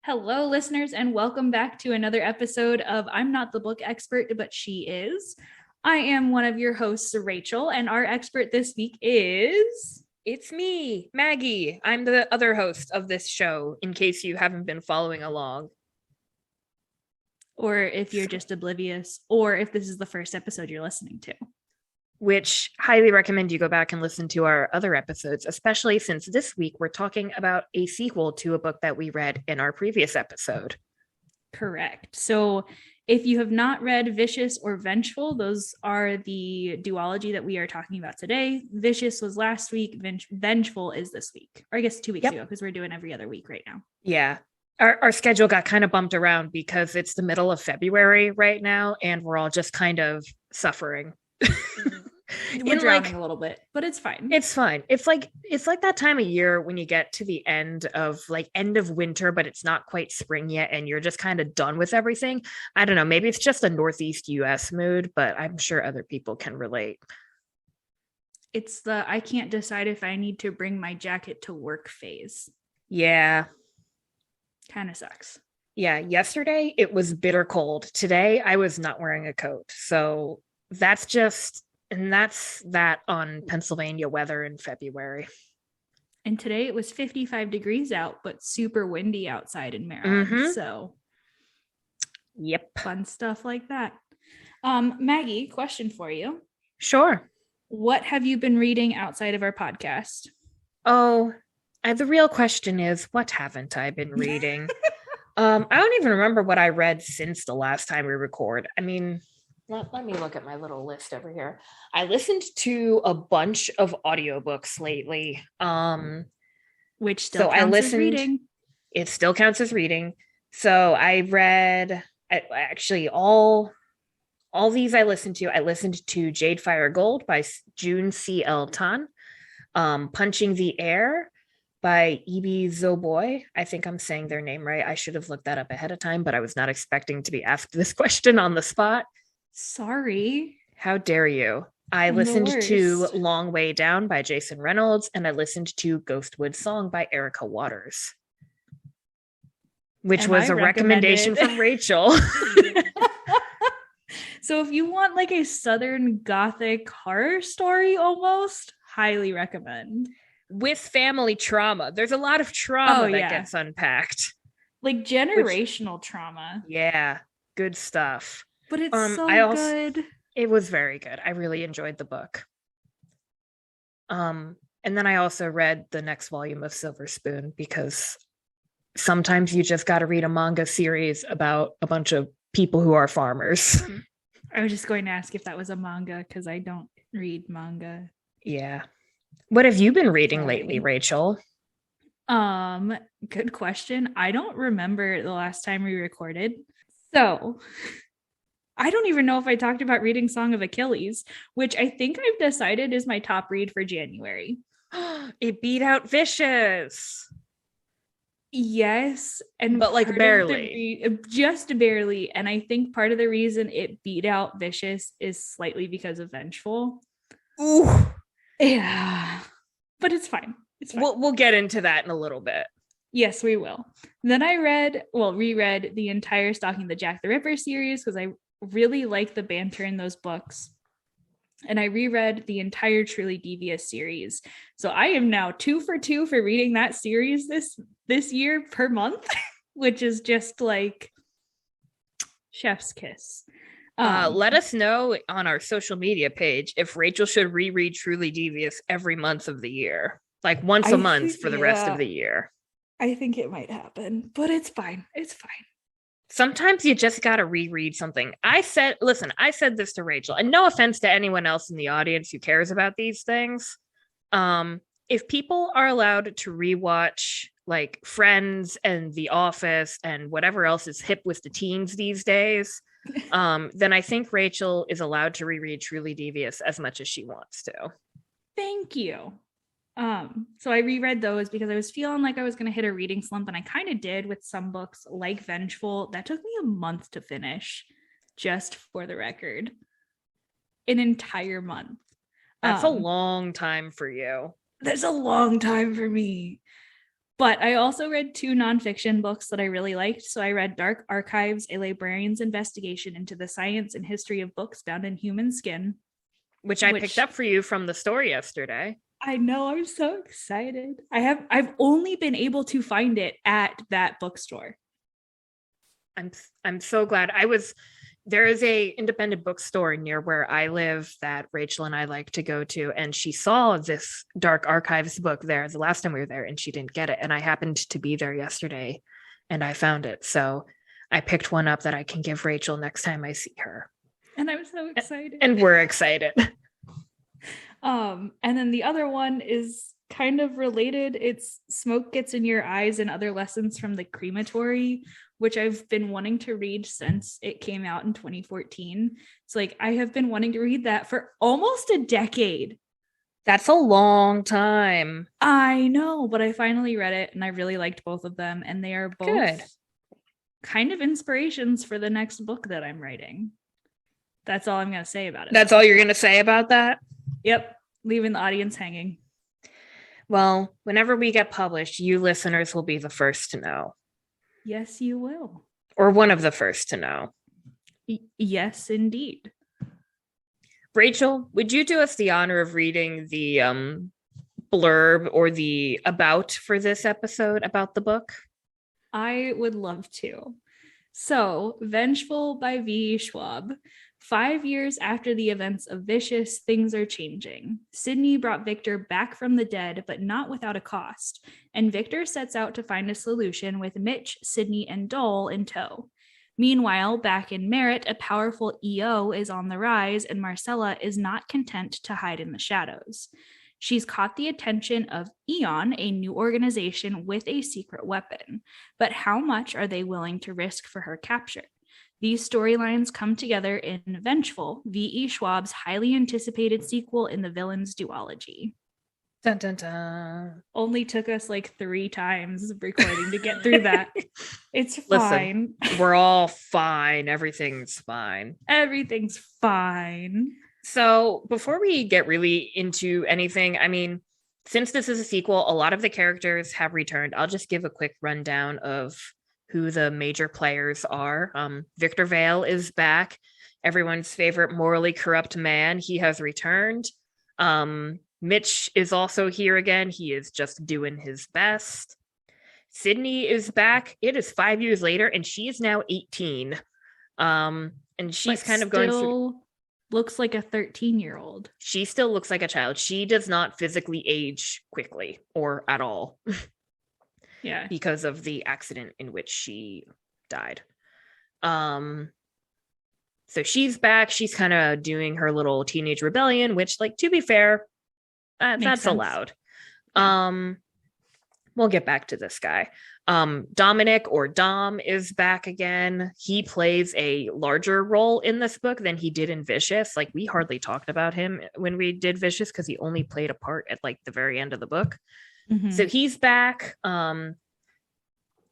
Hello, listeners, and welcome back to another episode of I'm Not the Book Expert, but She Is. I am one of your hosts, Rachel, and our expert this week is. It's me, Maggie. I'm the other host of this show, in case you haven't been following along. Or if you're just oblivious, or if this is the first episode you're listening to. Which highly recommend you go back and listen to our other episodes, especially since this week we're talking about a sequel to a book that we read in our previous episode. Correct. So if you have not read Vicious or Vengeful, those are the duology that we are talking about today. Vicious was last week. Vengeful is this week. Or I guess 2 weeks ago, because we're doing every other week right now. Yeah. Our schedule got kind of bumped around because it's the middle of February right now, and we're all just kind of suffering. We're drowning a little bit, but it's fine. It's fine. It's like that time of year when you get to the end of winter, but it's not quite spring yet, and you're just kind of done with everything. I don't know. Maybe it's just a Northeast US mood, but I'm sure other people can relate. It's the I can't decide if I need to bring my jacket to work phase. Yeah. Kind of sucks. Yeah. Yesterday it was bitter cold. Today I was not wearing a coat. So that's that on Pennsylvania weather in February. And today it was 55 degrees out, but super windy outside in Maryland. Mm-hmm. So, yep. Fun stuff like that. Maggie, question for you. Sure. What have you been reading outside of our podcast? Oh, the real question is, what haven't I been reading? I don't even remember what I read since the last time we record. I mean, let me look at my little list over here. I listened to a bunch of audiobooks lately. Which still counts as reading. It still counts as reading. So I read actually all these I listened to. I listened to Jade Fire Gold by June C. L. Tan. Punching the Air by E.B. Zoboy. I think I'm saying their name right. I should have looked that up ahead of time, but I was not expecting to be asked this question on the spot. Sorry. How dare you? I listened to Long Way Down by Jason Reynolds, and I listened to Ghostwood Song by Erica Waters, which was a recommendation from Rachel. So if you want like a Southern Gothic horror story almost, highly recommend. With family trauma. There's a lot of trauma that gets unpacked. Like generational trauma. Yeah, good stuff. But it's good. It was very good. I really enjoyed the book. And then I also read the next volume of Silver Spoon, because sometimes you just got to read a manga series about a bunch of people who are farmers. I was just going to ask if that was a manga, because I don't read manga. Yeah. What have you been reading lately, Rachel? Good question. I don't remember the last time we recorded. So I don't even know if I talked about reading Song of Achilles, which I think I've decided is my top read for January. It beat out Vicious. Yes. But like barely. Just barely. And I think part of the reason it beat out Vicious is slightly because of Vengeful. Ooh. Yeah. But it's fine. It's fine. We'll get into that in a little bit. Yes, we will. Then I reread the entire Stalking the Jack the Ripper series, because I really like the banter in those books. And I reread the entire Truly Devious series. So I am now 2 for 2 for reading that series this year per month, which is just like chef's kiss. Let us know on our social media page if Rachel should reread Truly Devious every month of the year, like once a month for the rest of the year. I think it might happen, but it's fine. It's fine. Sometimes you just got to reread something. I said this to Rachel, and no offense to anyone else in the audience who cares about these things. If people are allowed to rewatch like Friends and The Office and whatever else is hip with the teens these days, then I think Rachel is allowed to reread Truly Devious as much as she wants to. Thank you. So I reread those because I was feeling like I was going to hit a reading slump, and I kind of did with some books like Vengeful. That took me a month to finish, just for the record. An entire month. That's a long time for you. That's a long time for me. But I also read 2 nonfiction books that I really liked. So I read Dark Archives, a librarian's investigation into the science and history of books found in human skin. Which I picked up for you from the store yesterday. I know, I'm so excited. I've only been able to find it at that bookstore. I'm so glad. There is a independent bookstore near where I live that Rachel and I like to go to, and she saw this Dark Archives book there the last time we were there, and she didn't get it. And I happened to be there yesterday, and I found it. So I picked one up that I can give Rachel next time I see her. And I'm so excited. And we're excited. And then the other one is kind of related. It's Smoke Gets in Your Eyes and Other Lessons from the Crematory, which I've been wanting to read since it came out in 2014. It's like I have been wanting to read that for almost a decade. That's a long time. I know, but I finally read it and I really liked both of them, and they are both good. Kind of inspirations for the next book that I'm writing. That's all I'm going to say about it. That's all you're going to say about that? Yep. Leaving the audience hanging. Well, whenever we get published, you listeners will be the first to know. Yes, you will. Or one of the first to know. Yes, indeed. Rachel, would you do us the honor of reading the blurb or the about for this episode about the book? I would love to. So, Vengeful by V. Schwab. 5 years after the events of Vicious, things are changing. Sydney brought Victor back from the dead, but not without a cost, and Victor sets out to find a solution with Mitch, Sydney, and Dole in tow. Meanwhile, back in Merritt, a powerful EO is on the rise, and Marcella is not content to hide in the shadows. She's caught the attention of Eon, a new organization with a secret weapon. But how much are they willing to risk for her capture? These storylines come together in Vengeful, V.E. Schwab's highly anticipated sequel in the villain's duology. Dun, dun, dun. Only took us like 3 times of recording to get through that. It's fine. Listen, we're all fine. Everything's fine. Everything's fine. So before we get really into anything, I mean, since this is a sequel, a lot of the characters have returned. I'll just give a quick rundown of who the major players are. Victor Vale is back. Everyone's favorite morally corrupt man. He has returned. Mitch is also here again. He is just doing his best. Sydney is back. It is 5 years later, and she is now 18. And she's but kind of going through... looks like a 13-year-old. She still looks like a child. She does not physically age quickly or at all. Yeah. Because of the accident in which she died. So she's back. She's kind of doing her little teenage rebellion, which, like, to be fair, that's allowed. We'll get back to this guy. Dominic, or Dom, is back again. He plays a larger role in this book than he did in Vicious. Like, we hardly talked about him when we did Vicious because he only played a part at like the very end of the book. Mm-hmm. So he's back.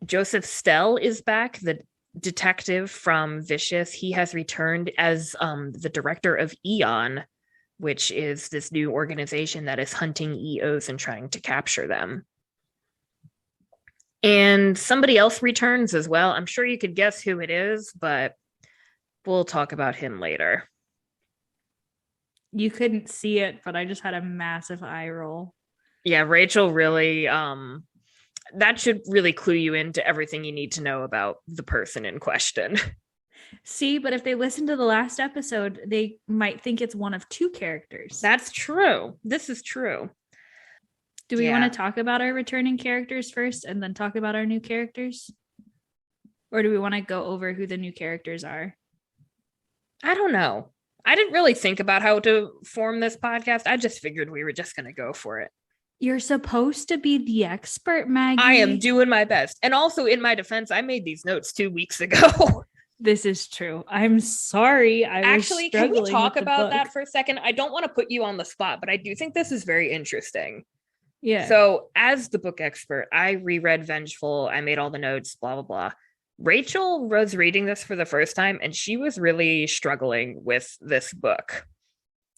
Joseph Stell is back, the detective from Vicious. He has returned as the director of Eon, which is this new organization that is hunting EOs and trying to capture them. And somebody else returns as well. I'm sure you could guess who it is, but we'll talk about him later. You couldn't see it, but I just had a massive eye roll. Yeah, Rachel really, that should really clue you into everything you need to know about the person in question. See, but if they listen to the last episode, they might think it's one of 2 characters. That's true. This is true. Do we want to talk about our returning characters first and then talk about our new characters? Or do we want to go over who the new characters are? I don't know. I didn't really think about how to form this podcast. I just figured we were just going to go for it. You're supposed to be the expert, Maggie. I am doing my best. And also, in my defense, I made these notes 2 weeks ago. This is true. I'm sorry. Actually, can we talk about that for a second? I don't want to put you on the spot, but I do think this is very interesting. Yeah. So as the book expert, I reread Vengeful. I made all the notes, blah, blah, blah. Rachel was reading this for the first time, and she was really struggling with this book.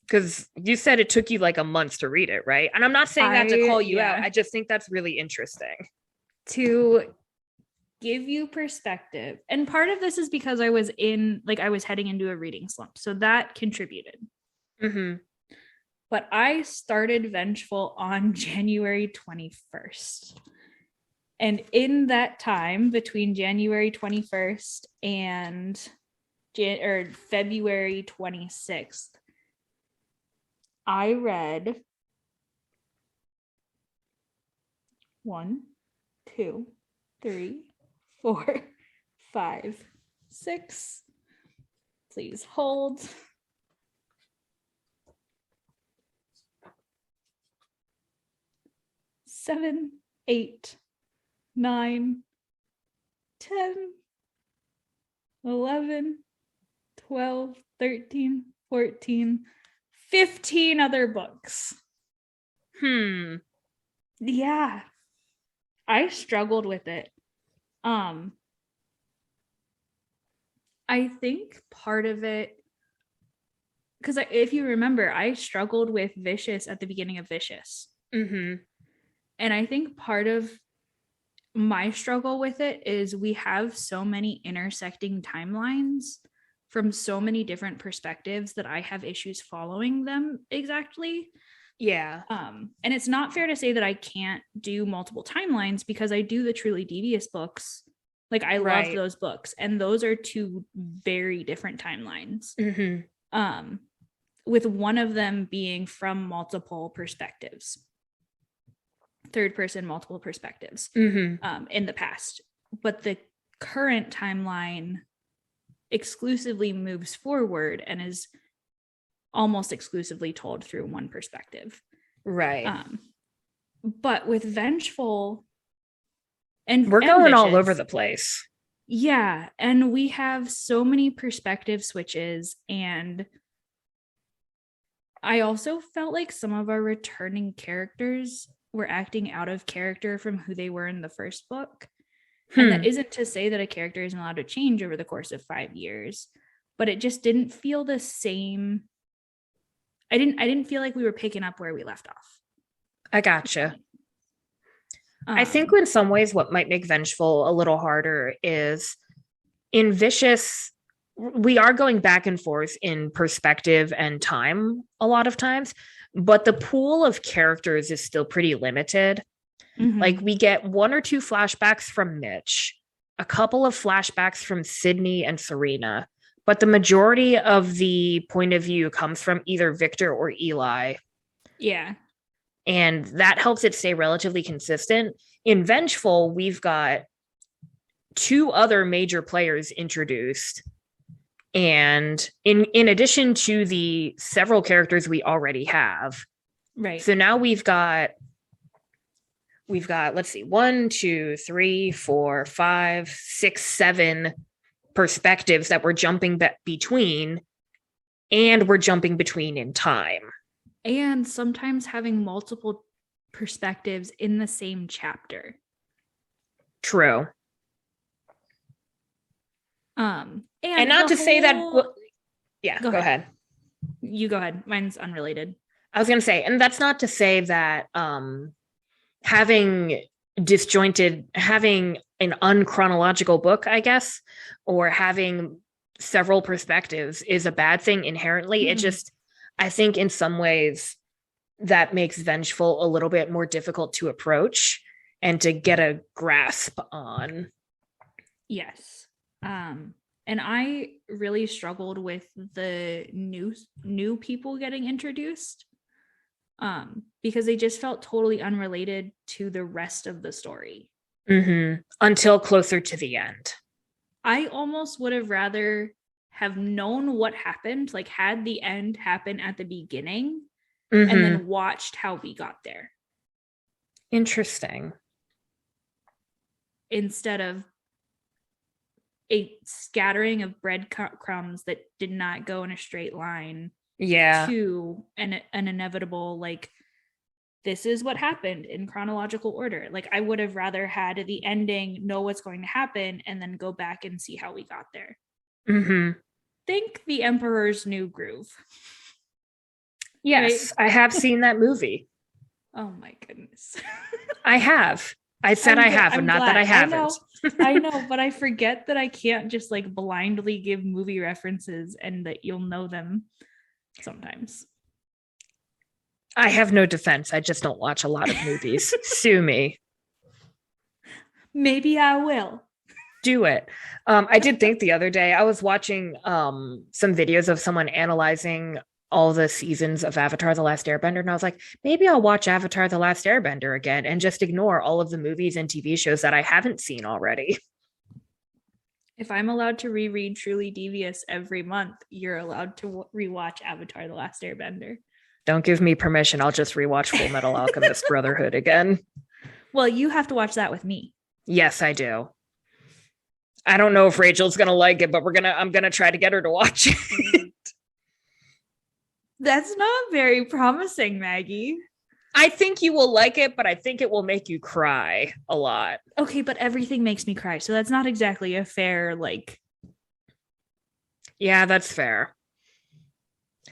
Because you said it took you like a month to read it, right? And I'm not saying that to call you out. I just think that's really interesting. to give you perspective. And part of this is because I was heading into a reading slump. So that contributed. Mm-hmm. But I started Vengeful on January 21st. And in that time between January 21st and February 26th, I read 1, 2, 3, 4, 5, 6. Please hold. 7, 8, 9, 10, 11, 12, 13, 14, 15 other books. Yeah. I struggled with it. I think part of it, because if you remember, I struggled with Vicious at the beginning of Vicious. Mm-hmm. And I think part of my struggle with it is we have so many intersecting timelines from so many different perspectives that I have issues following them exactly. Yeah. And it's not fair to say that I can't do multiple timelines, because I do the Truly Devious books. Like, I love those books, and those are two very different timelines. Mm-hmm. With one of them being from multiple perspectives, third person, multiple perspectives, mm-hmm. In the past. But the current timeline exclusively moves forward and is almost exclusively told through one perspective. Right. But with Vengeful, and we're going Vicious, all over the place. Yeah. And we have so many perspective switches. And I also felt like some of our returning characters were acting out of character from who they were in the first book. And that isn't to say that a character isn't allowed to change over the course of 5 years, but it just didn't feel the same. I didn't feel like we were picking up where we left off. I gotcha. I think in some ways what might make Vengeful a little harder is in Vicious, we are going back and forth in perspective and time a lot of times, but the pool of characters is still pretty limited. Mm-hmm. Like, we get 1 or 2 flashbacks from Mitch, a couple of flashbacks from Sydney and Serena, but the majority of the point of view comes from either Victor or Eli. Yeah. And that helps it stay relatively consistent. In Vengeful, we've got 2 other major players introduced. And in addition to the several characters we already have. Right. So now we've got, let's see, 1, 2, 3, 4, 5, 6, 7 perspectives that we're jumping between, and we're jumping between in time. And sometimes having multiple perspectives in the same chapter. True. And not to say that. Well, yeah, go ahead. You go ahead. Mine's unrelated. I was going to say, and that's not to say that having an unchronological book, I guess, or having several perspectives is a bad thing inherently. It just, I think in some ways that makes Vengeful a little bit more difficult to approach and to get a grasp on. Yes. And I really struggled with the new people getting introduced, because they just felt totally unrelated to the rest of the story. Mm-hmm. Until closer to the end. I almost would have rather have known what happened, like had the end happen at the beginning, and then watched how we got there. Interesting. Instead of a scattering of breadcrumbs that did not go in a straight line. Yeah. To an inevitable, like, this is what happened in chronological order. Like, I would have rather had the ending, know what's going to happen, and then go back and see how we got there. Think The Emperor's New Groove. Yes, right? I have seen that movie. Oh my goodness. I have. I said I haven't, not that I haven't. I know, but I forget that I can't just like blindly give movie references and that you'll know them sometimes. I have no defense. I just don't watch a lot of movies. Sue me. Maybe I will. Do it. I did think the other day I was watching some videos of someone analyzing all the seasons of Avatar: The Last Airbender, and I was like, maybe I'll watch Avatar: The Last Airbender again and just ignore all of the movies and TV shows that I haven't seen already. If I'm allowed to reread Truly Devious every month, you're allowed to rewatch Avatar: The Last Airbender. Don't give me permission. I'll just rewatch Fullmetal Alchemist Brotherhood again. Well, you have to watch that with me. Yes, I do. I don't know if Rachel's gonna like it, but I'm gonna try to get her to watch it. That's not very promising, Maggie. I think you will like it, but I think it will make you cry a lot. Okay, but everything makes me cry, so that's not exactly a fair, like... Yeah, that's fair.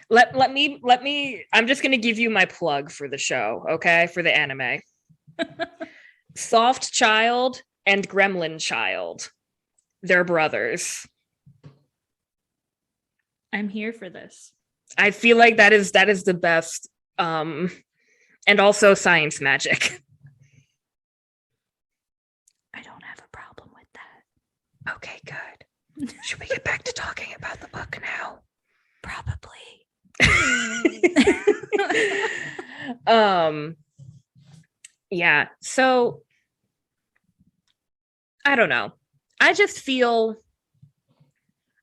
Let me, I'm just going to give you my plug for the show, okay? For the anime. Soft Child and Gremlin Child. They're brothers. I'm here for this. I feel like that is the best. And also science magic. I don't have a problem with that. Okay, good. Should we get back to talking about the book now? Probably. Yeah, so I don't know. I just feel,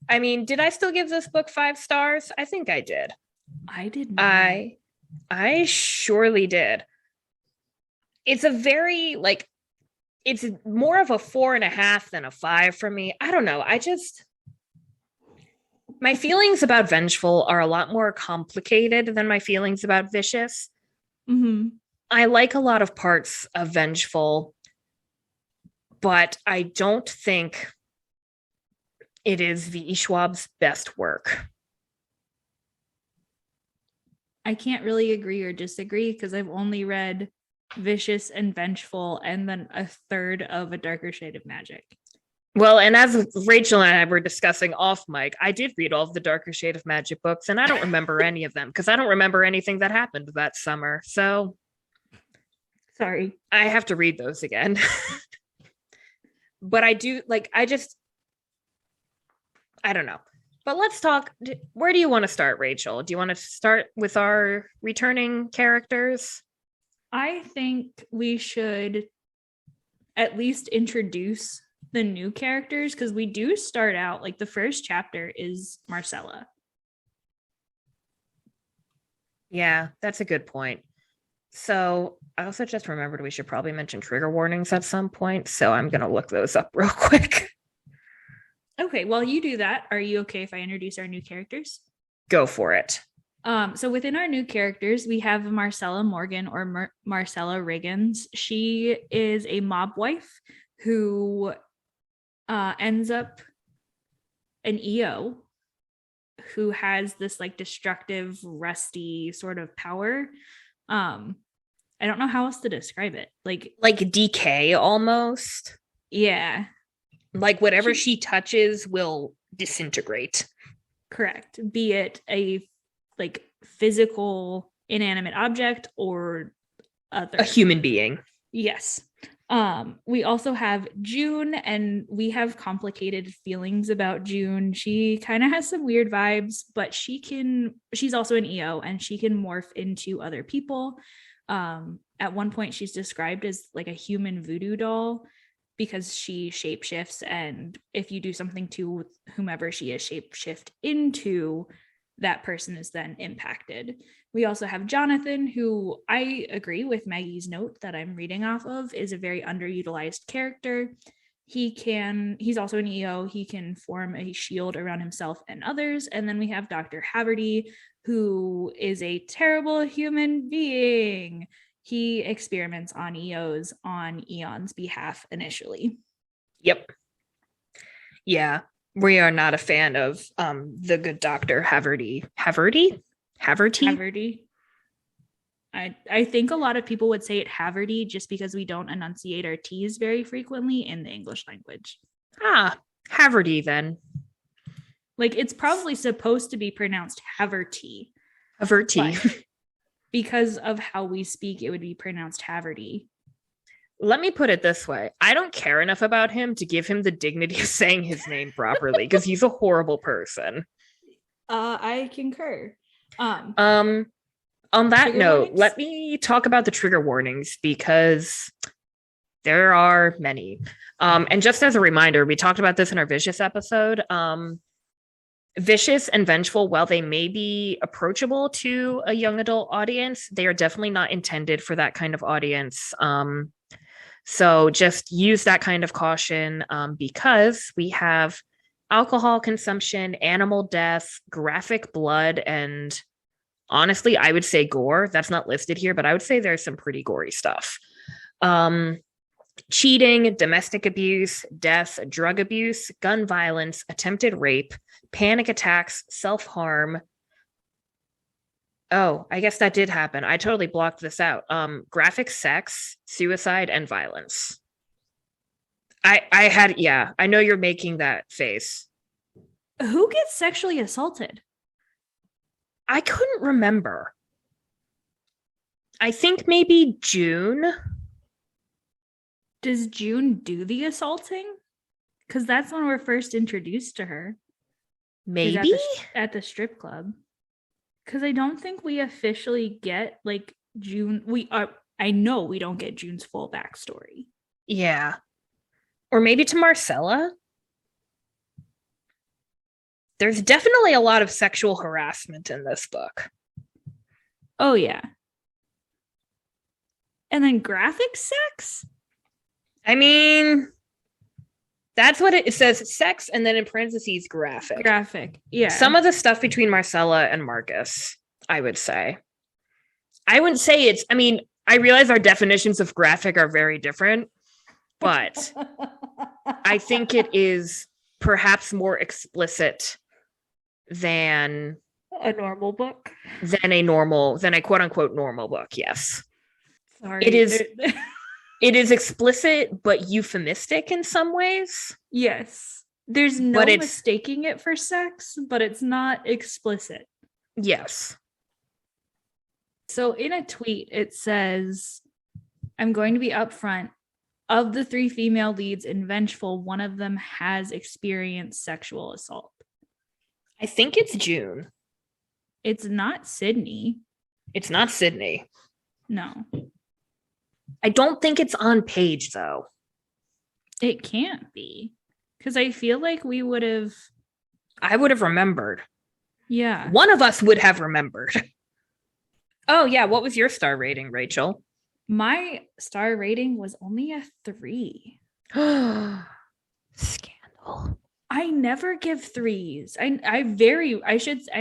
I mean, did I still give this book 5 stars? I think I did. I did not. I surely did. It's a very, like, it's more of a 4.5 than a 5 for me. I don't know. My feelings about Vengeful are a lot more complicated than my feelings about Vicious. Mm-hmm. I like a lot of parts of Vengeful, but I don't think it is V.E. Schwab's best work. I can't really agree or disagree because I've only read Vicious and Vengeful and then a third of A Darker Shade of Magic. Well, and as Rachel and I were discussing off mic, I did read all of the Darker Shade of Magic books, and I don't remember any of them because I don't remember anything that happened that summer. So, sorry. I have to read those again. But I do, like, I don't know. But let's talk. Where do you want to start, Rachel? Do you want to start with our returning characters? I think we should at least introduce the new characters because we do start out, like, the first chapter is Marcella. Yeah, that's a good point. So I also just remembered we should probably mention trigger warnings at some point. So I'm going to look those up real quick. Okay, well, you do that. Are you okay if I introduce our new characters? Go for it. So within our new characters, we have Marcella Morgan or Marcella Riggins. She is a mob wife who ends up an EO who has this, like, destructive, rusty sort of power. I don't know how else to describe it. Like decay almost. Yeah. Like whatever she touches will disintegrate. Correct. Be it a, like, physical inanimate object or a human being. Yes. We also have June, and we have complicated feelings about June. She kind of has some weird vibes, but she's also an EO and she can morph into other people. At one point she's described as like a human voodoo doll because she shapeshifts, and if you do something to whomever she is shapeshift into, that person is then impacted. We also have Jonathan, who I agree with Maggie's note that I'm reading off of, is a very underutilized character. He's also an EO. He can form a shield around himself and others. And then we have Dr. Haverty, who is a terrible human being. He experiments on EOs on Eon's behalf initially. Yep. Yeah. We are not a fan of the good Dr. Haverty. Haverty? I think a lot of people would say it Haverty just because we don't enunciate our T's very frequently in the English language. Haverty then. Like, it's probably supposed to be pronounced Haverty. Haverty. Because of how we speak, it would be pronounced Haverty. Let me put it this way. I don't care enough about him to give him the dignity of saying his name properly because he's a horrible person. I concur. On that note, let me talk about the trigger warnings because there are many. And just as a reminder, we talked about this in our Vicious episode. Vicious and Vengeful, while they may be approachable to a young adult audience, they are definitely not intended for that kind of audience. So just use that kind of caution because we have alcohol consumption, animal death, graphic blood, and honestly, I would say gore. That's not listed here, but I would say there's some pretty gory stuff. Cheating, domestic abuse, death, drug abuse, gun violence, attempted rape, panic attacks, self-harm. Oh, I guess that did happen. I totally blocked this out. Graphic sex, suicide, and violence. I know you're making that face. Who gets sexually assaulted? I couldn't remember. I think maybe June. Does June do the assaulting? Because that's when we're first introduced to her. Maybe? At the strip club. Because I don't think we officially get like June. I know we don't get June's full backstory. Yeah. Or maybe to Marcella. There's definitely a lot of sexual harassment in this book. Oh, yeah. And then graphic sex? I mean, that's what it says, sex, and then in parentheses, graphic. Graphic, yeah. Some of the stuff between Marcella and Marcus, I would say. I wouldn't say it's, I mean, I realize our definitions of graphic are very different, but I think it is perhaps more explicit than a normal book. Than a quote unquote normal book, yes. Sorry. It is explicit but euphemistic in some ways. Yes. There's no mistaking it for sex, but it's not explicit. Yes. So in a tweet, it says, I'm going to be upfront. Of the 3 female leads in Vengeful, one of them has experienced sexual assault. I think it's June. It's not Sydney. It's not Sydney. No. I don't think it's on Paige, though. It can't be. Because I feel like I would have remembered. Yeah. One of us would have remembered. Oh, yeah. What was your star rating, Rachel? My star rating was only a 3. Scandal. I never give 3s. I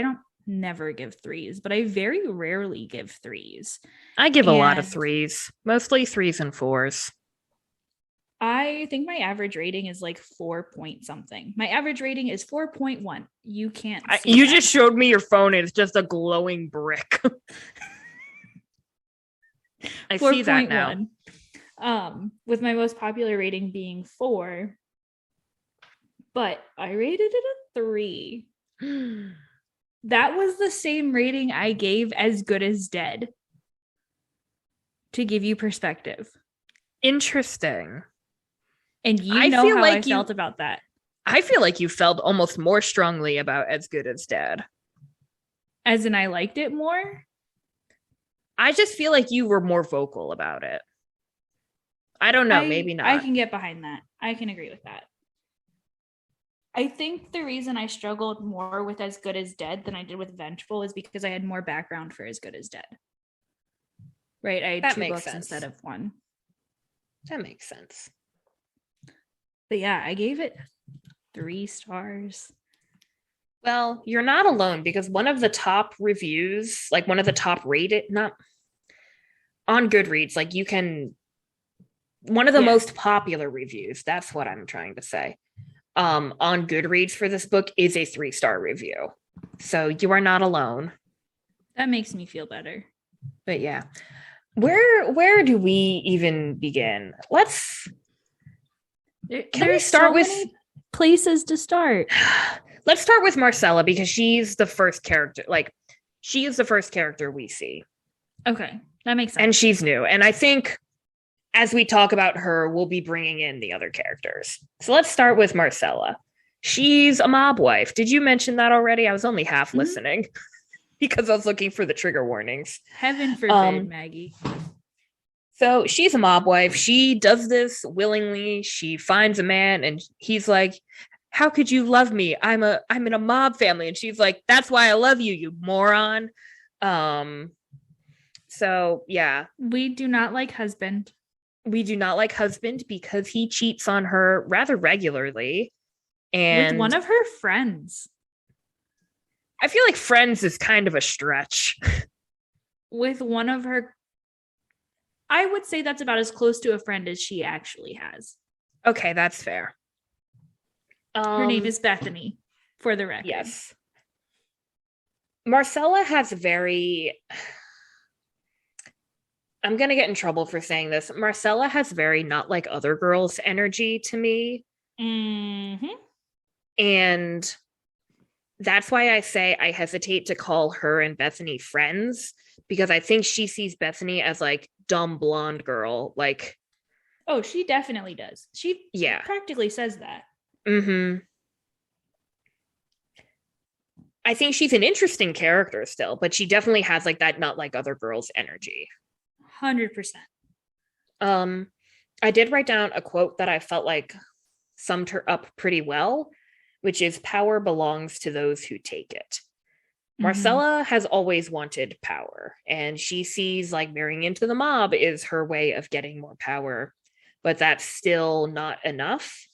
don't never give 3s, but I very rarely give 3s. I give a lot of 3s, mostly 3s and 4s. I think my average rating is like 4 point something. My average rating is 4.1. You can't see you that. Just showed me your phone and it's just a glowing brick. I see that now. With my most popular rating being 4, but I rated it a 3. That was the same rating I gave As Good as Dead. To give you perspective. Interesting. And you know how I felt about that. I feel like you felt almost more strongly about As Good as Dead. As in I liked it more? I just feel like you were more vocal about it. I don't know, maybe not. I can get behind that. I can agree with that. I think the reason I struggled more with As Good as Dead than I did with Vengeful is because I had more background for As Good as Dead. Right? I had 2 books instead of 1. That makes sense. But yeah, I gave it 3 stars. Well, you're not alone because one of the top reviews, like one of the top rated, not on Goodreads, like you can, one of the most popular reviews, that's what I'm trying to say, on Goodreads for this book is a 3-star review. So you are not alone. That makes me feel better. But yeah. Where do we even begin? Can we start with places to start? Let's start with Marcella, because she's the first character. Like, she is the first character we see. Okay, that makes sense. And she's new. And I think as we talk about her, we'll be bringing in the other characters. So let's start with Marcella. She's a mob wife. Did you mention that already? I was only half listening because I was looking for the trigger warnings. Heaven forbid, Maggie. So she's a mob wife. She does this willingly. She finds a man and he's like, how could you love me? I'm in a mob family. And she's like, that's why I love you, you moron. So yeah. We do not like husband. We do not like husband because he cheats on her rather regularly. And with one of her friends. I feel like friends is kind of a stretch. With one of her, I would say that's about as close to a friend as she actually has. Okay, that's fair. Her name is Bethany, for the record. Yes. Marcella has I'm going to get in trouble for saying this. Marcella has very not like other girls energy to me. Mm-hmm. And that's why I say I hesitate to call her and Bethany friends, because I think she sees Bethany as like dumb blonde girl. Like, oh, she definitely does. She practically says that. Mm-hmm. I think she's an interesting character still, but she definitely has like that not like other girls energy. 100%. I did write down a quote that I felt like summed her up pretty well, which is power belongs to those who take it. Marcella has always wanted power, and she sees like marrying into the mob is her way of getting more power, but that's still not enough.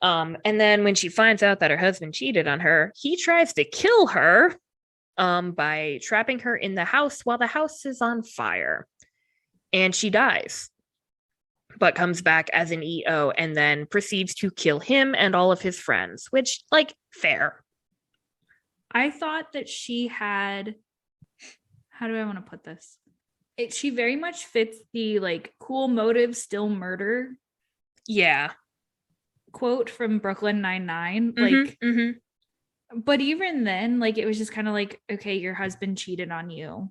And then when she finds out that her husband cheated on her, he tries to kill her by trapping her in the house while the house is on fire. And she dies, but comes back as an EO and then proceeds to kill him and all of his friends, which, like, fair. I thought that she had, how do I want to put this? She very much fits the, like, cool motive, still murder. Yeah. Quote from Brooklyn Nine-Nine. Like, but even then, like, it was just kind of like, okay, your husband cheated on you.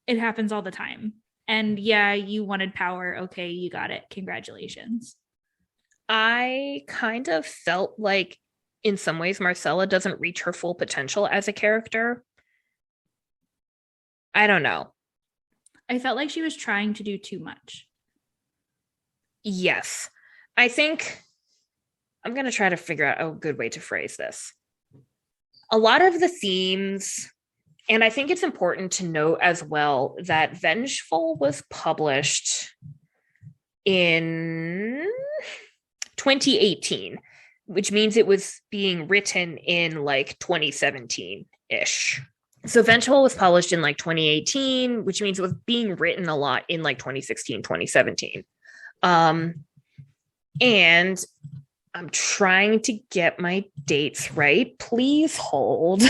It happens all the time. And yeah, you wanted power. Okay, you got it. Congratulations. I kind of felt like in some ways Marcella doesn't reach her full potential as a character. I don't know. I felt like she was trying to do too much. Yes. I think I'm going to try to figure out a good way to phrase this. A lot of the themes, and I think it's important to note as well that Vengeful was published in 2018, which means it was being written in like 2017-ish. So Vengeful was published in like 2018, which means it was being written a lot in like 2016, 2017. And I'm trying to get my dates right. Please hold.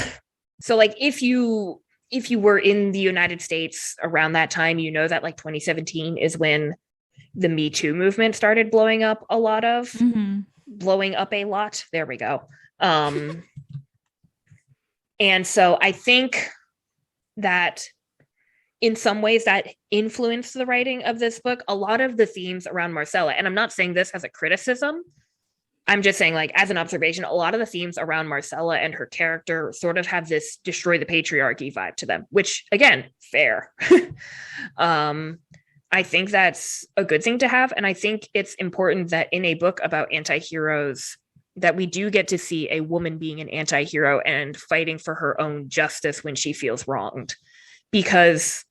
So like if you were in the United States around that time, you know that like 2017 is when the Me Too movement started blowing up a lot. There we go. And so I think that in some ways that influenced the writing of this book, a lot of the themes around Marcella, and I'm not saying this as a criticism, I'm just saying, like, as an observation, a lot of the themes around Marcella and her character sort of have this destroy the patriarchy vibe to them, which, again, fair. I think that's a good thing to have. And I think it's important that in a book about anti-heroes, that we do get to see a woman being an anti-hero and fighting for her own justice when she feels wronged. Because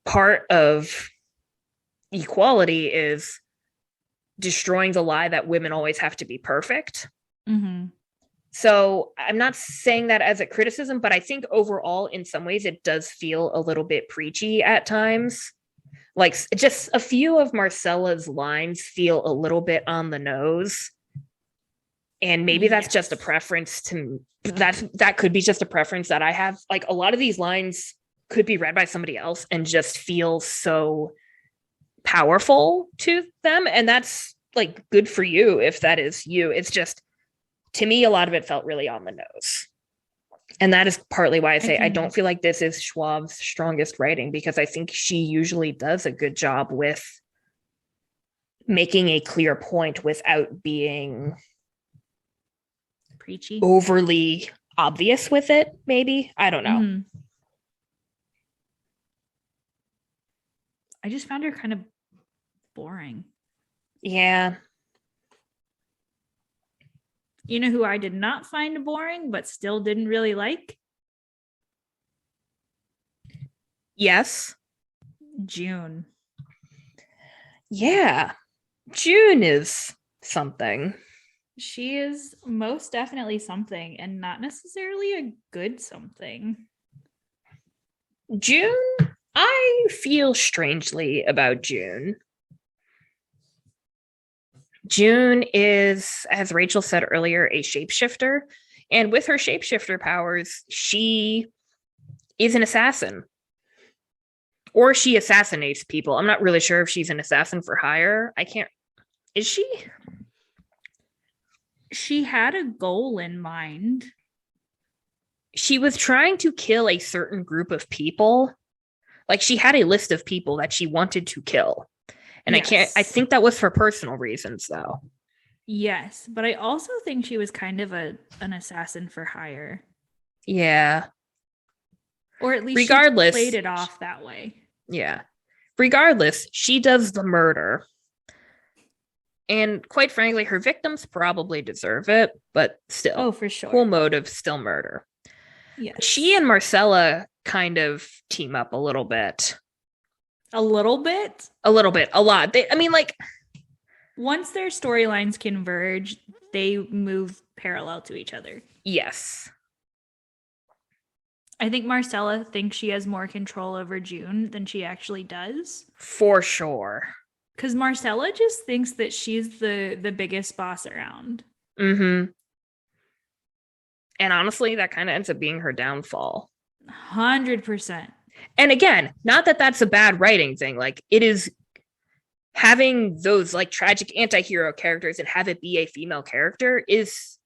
part of equality is destroying the lie that women always have to be perfect. So I'm not saying that as a criticism, but I think overall, in some ways, it does feel a little bit preachy at times. Like, just a few of Marcella's lines feel a little bit on the nose. And maybe that's Yes. just a preference that could be just a preference that I have. Like, a lot of these lines could be read by somebody else and just feel so powerful to them. And that's like good for you if that is you. It's just, to me, a lot of it felt really on the nose. And that is partly why I say I don't feel like this is Schwab's strongest writing, because I think she usually does a good job with making a clear point without being preachy, overly obvious with it, maybe. I don't know. Mm-hmm. I just found her kind of boring. Yeah. You know who I did not find boring, but still didn't really like? Yes. June. Yeah. June is something. She is most definitely something, and not necessarily a good something. June, I feel strangely about June. June is, as Rachel said earlier, a shapeshifter. And with her shapeshifter powers, she is an assassin. Or she assassinates people. I'm not really sure if she's an assassin for hire. Is she? She had a goal in mind. She was trying to kill a certain group of people. Like, she had a list of people that she wanted to kill. And yes. I think that was for personal reasons, though. Yes, but I also think she was kind of an assassin for hire. Yeah. Or at least regardless, she played it off that way. Yeah. Regardless, she does the murder. And quite frankly, her victims probably deserve it, but still. Oh, for sure. Cool motive, still murder. Yes. She and Marcella kind of team up a little bit. A little bit? A little bit. A lot. Once their storylines converge, they move parallel to each other. Yes. I think Marcella thinks she has more control over June than she actually does. For sure. Because Marcella just thinks that she's the biggest boss around. Mm-hmm. And honestly, that kind of ends up being her downfall. 100%. And again, not that that's a bad writing thing. Like, it is having those like tragic anti-hero characters and have it be a female character is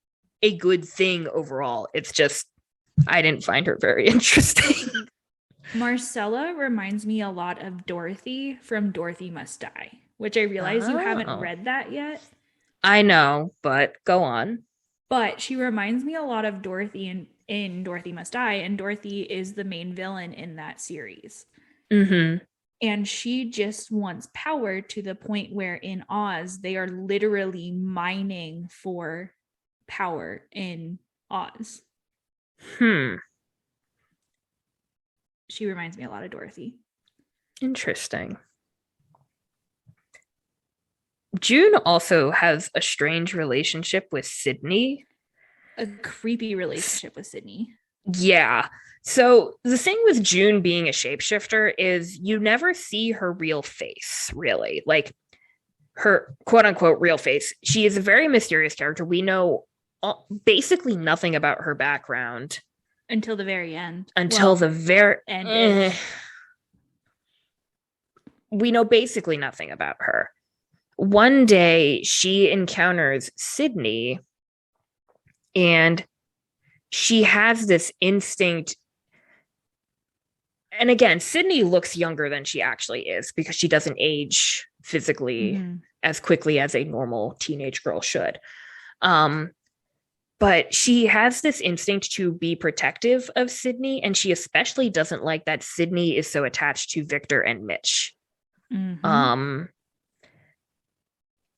a good thing overall. It's just, I didn't find her very interesting. Marcella reminds me a lot of Dorothy from Dorothy Must Die, which I realize you haven't read that yet. I know, but go on. But she reminds me a lot of Dorothy in Dorothy Must Die, and Dorothy is the main villain in that series. Mm-hmm. And she just wants power to the point where in Oz, they are literally mining for power in Oz. She reminds me a lot of Dorothy. Interesting. June also has a strange relationship with Sydney. A creepy relationship with Sydney. Yeah. So the thing with June being a shapeshifter is you never see her real face, really. Like, her quote-unquote real face. She is a very mysterious character. We know basically nothing about her background. Until the very end. The very end. We know basically nothing about her. One day, she encounters Sydney, and she has this instinct. And again, Sydney looks younger than she actually is because she doesn't age physically as quickly as a normal teenage girl should. But she has this instinct to be protective of Sydney, and she especially doesn't like that Sydney is so attached to Victor and Mitch.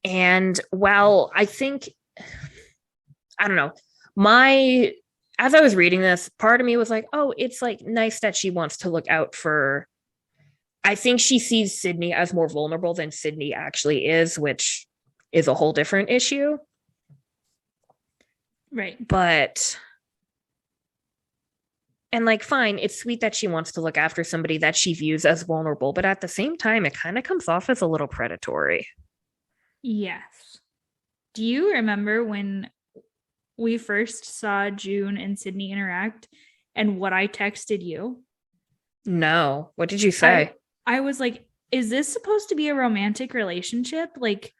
And while I think, I don't know, as I was reading this, part of me was like, oh, it's like nice that she wants to look out for, I think she sees Sydney as more vulnerable than Sydney actually is, which is a whole different issue. Right. But, and like, fine, it's sweet that she wants to look after somebody that she views as vulnerable, but at the same time, it kind of comes off as a little predatory. Yes. Do you remember when we first saw June and Sydney interact and what I texted you? No. What did you say? I was like, is this supposed to be a romantic relationship? Like,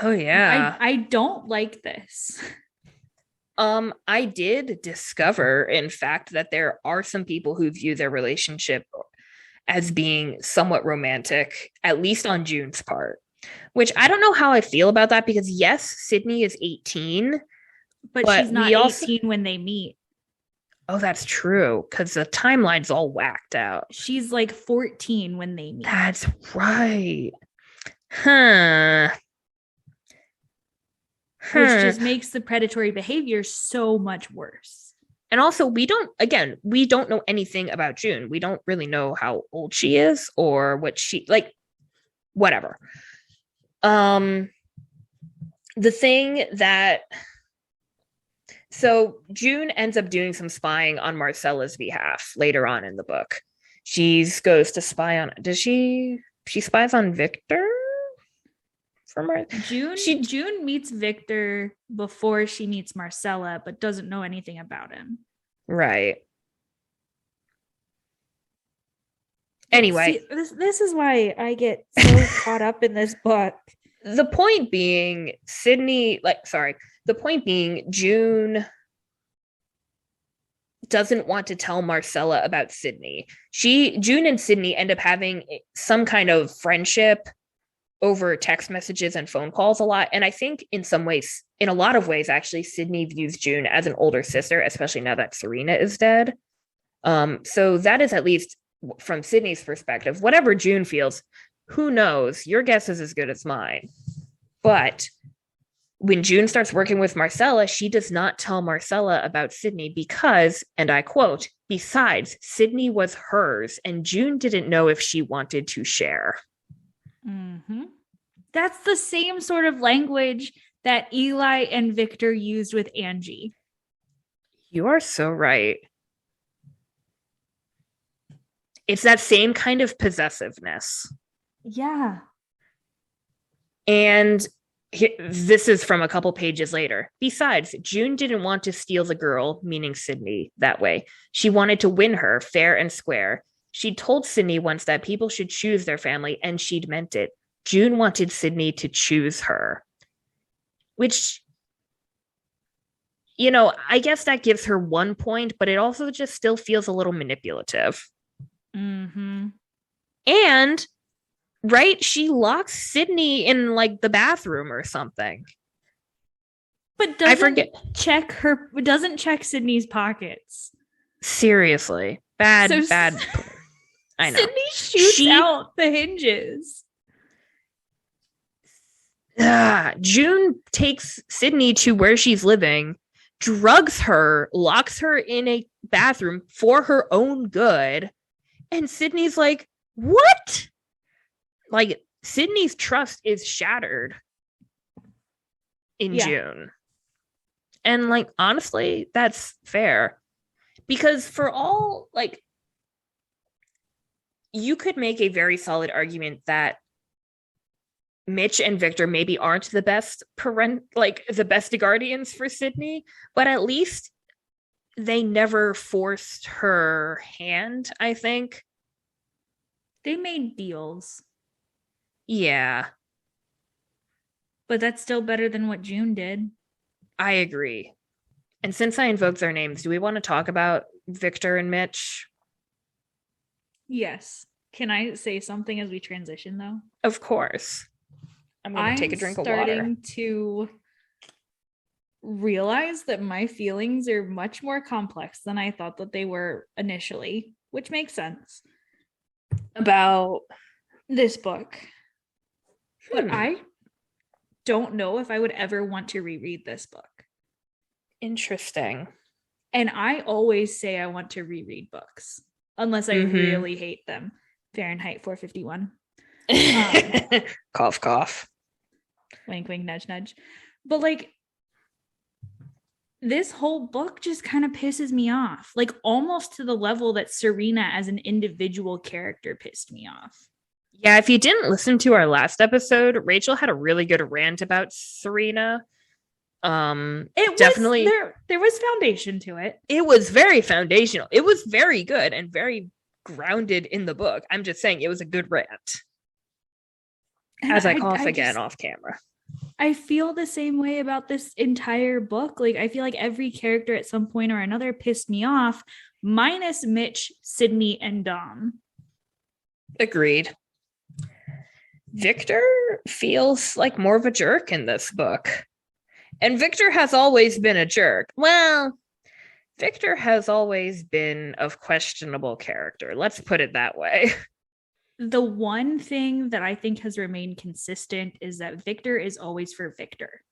oh yeah. I don't like this. I did discover, in fact, that there are some people who view their relationship as being somewhat romantic, at least on June's part, which I don't know how I feel about that, because yes, Sydney is 18, but she's not 18 when they meet. Oh, that's true, because the timeline's all whacked out. She's like 14 when they meet. That's right. Huh. Which just makes the predatory behavior so much worse. And also, we don't know anything about June. We don't really know how old she is or what she, like, whatever. The thing that, so June ends up doing some spying on Marcella's behalf later on in the book. She goes to spy on, she spies on Victor? June meets Victor before she meets Marcella, but doesn't know anything about him. Right. Anyway. See, this is why I get so caught up in this book. The point being, June doesn't want to tell Marcella about Sydney. June and Sydney end up having some kind of friendship over text messages and phone calls a lot. And I think in a lot of ways, actually, Sydney views June as an older sister, especially now that Serena is dead. So that is, at least from Sydney's perspective, whatever June feels, who knows? Your guess is as good as mine. But when June starts working with Marcella, she does not tell Marcella about Sydney because, and I quote, besides, Sydney was hers and June didn't know if she wanted to share. Mm-hmm. That's the same sort of language that Eli and Victor used with Angie. You are so right. It's that same kind of possessiveness. Yeah. And this is from a couple pages later. Besides, June didn't want to steal the girl, meaning Sydney, that way. She wanted to win her fair and square. She'd told Sydney once that people should choose their family, and she'd meant it. June wanted Sydney to choose her. Which, I guess that gives her 1 point, but it also just still feels a little manipulative. Mm-hmm. And, right, she locks Sydney in, like, the bathroom or something. But doesn't check Sydney's pockets. Seriously. Bad. I know. Sydney shoots out the hinges. June takes Sydney to where she's living, drugs her, locks her in a bathroom for her own good, and Sydney's like, what? Like, Sydney's trust is shattered in June. And, like, honestly, that's fair. Because for all, like, you could make a very solid argument that Mitch and Victor maybe aren't the best the best guardians for Sydney, but at least they never forced her hand, I think. They made deals. Yeah. But that's still better than what June did. I agree. And since I invoked their names, do we want to talk about Victor and Mitch? Yes. Can I say something as we transition, though? Of course. I'm going to take a drink of water. I'm starting to realize that my feelings are much more complex than I thought that they were initially, which makes sense about this book. But I don't know if I would ever want to reread this book. Interesting. And I always say I want to reread books, unless I really hate them. Fahrenheit 451. Cough, cough. Wink, wink, nudge, nudge. But, like, this whole book just kind of pisses me off. Like, almost to the level that Serena as an individual character pissed me off. Yeah, if you didn't listen to our last episode, Rachel had a really good rant about Serena. It Definitely was there was foundation to it. It was very foundational. It was very good and very grounded in the book. I'm just saying it was a good rant. And as I cough again off camera. I feel the same way about this entire book. Like, I feel like every character at some point or another pissed me off, minus Mitch, Sydney, and Dom. Agreed. Victor feels like more of a jerk in this book. And Victor has always been a jerk. Well, Victor has always been of questionable character. Let's put it that way. The one thing that I think has remained consistent is that Victor is always for Victor.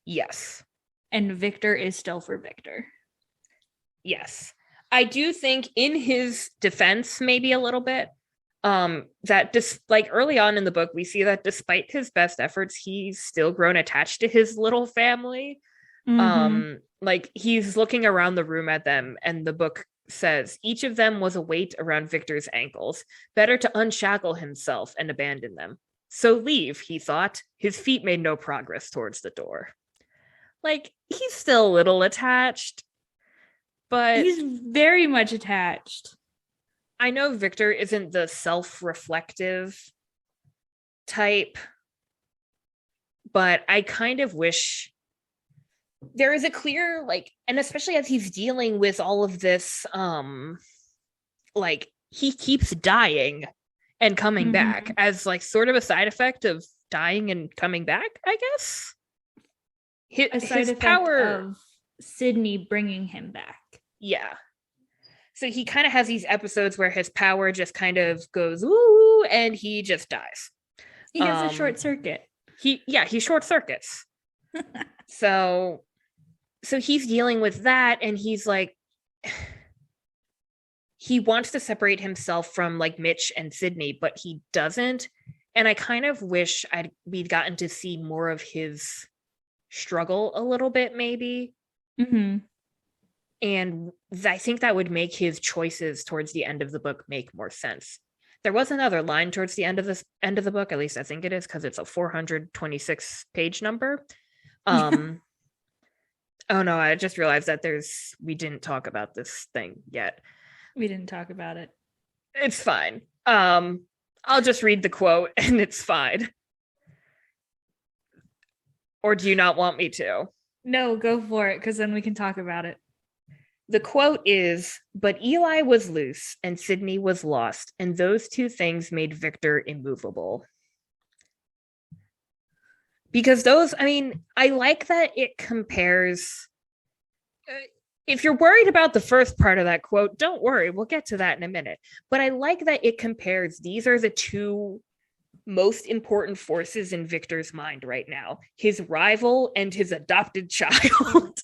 Yes. And Victor is still for Victor. Yes. I do think in his defense, maybe a little bit, that just like early on in the book, we see that despite his best efforts, he's still grown attached to his little family. Mm-hmm. Like he's looking around the room at them, and the book says each of them was a weight around Victor's ankles. Better to unshackle himself and abandon them. So leave, he thought. His feet made no progress towards the door. Like, he's still a little attached, but he's very much attached. I know Victor isn't the self-reflective type, but I kind of wish there is a clear, like, and especially as he's dealing with all of this, like, he keeps dying and coming back as, like, sort of a side effect of dying and coming back, I guess. A side effect power of Sydney bringing him back. Yeah. So he kind of has these episodes where his power just kind of goes, ooh, and he just dies. He has a short circuit. He short circuits. So he's dealing with that, and he's like, he wants to separate himself from like Mitch and Sydney, but he doesn't. And I kind of wish we'd gotten to see more of his struggle a little bit, maybe. Mm-hmm. And I think that would make his choices towards the end of the book make more sense. There was another line towards the end of the book, at least I think it is, because it's a 426 page number. Oh no, I just realized that we didn't talk about this thing yet. We didn't talk about it. It's fine. I'll just read the quote and it's fine. Or do you not want me to? No, go for it, because then we can talk about it. The quote is, "But Eli was loose and Sydney was lost, and those two things made Victor immovable." Because I like that it compares. If you're worried about the first part of that quote, don't worry. We'll get to that in a minute. But I like that it compares. These are the two most important forces in Victor's mind right now: his rival and his adopted child.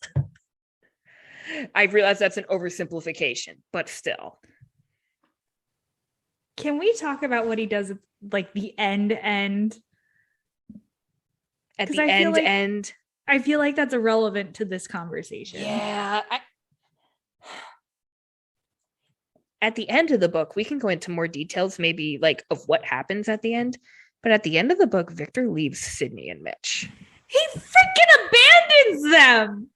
I realize that's an oversimplification, but still. Can we talk about what he does at, like, the end? At the end? I feel like that's irrelevant to this conversation. Yeah. At the end of the book, we can go into more details, maybe, like, of what happens at the end. But at the end of the book, Victor leaves Sydney and Mitch. He freaking abandons them!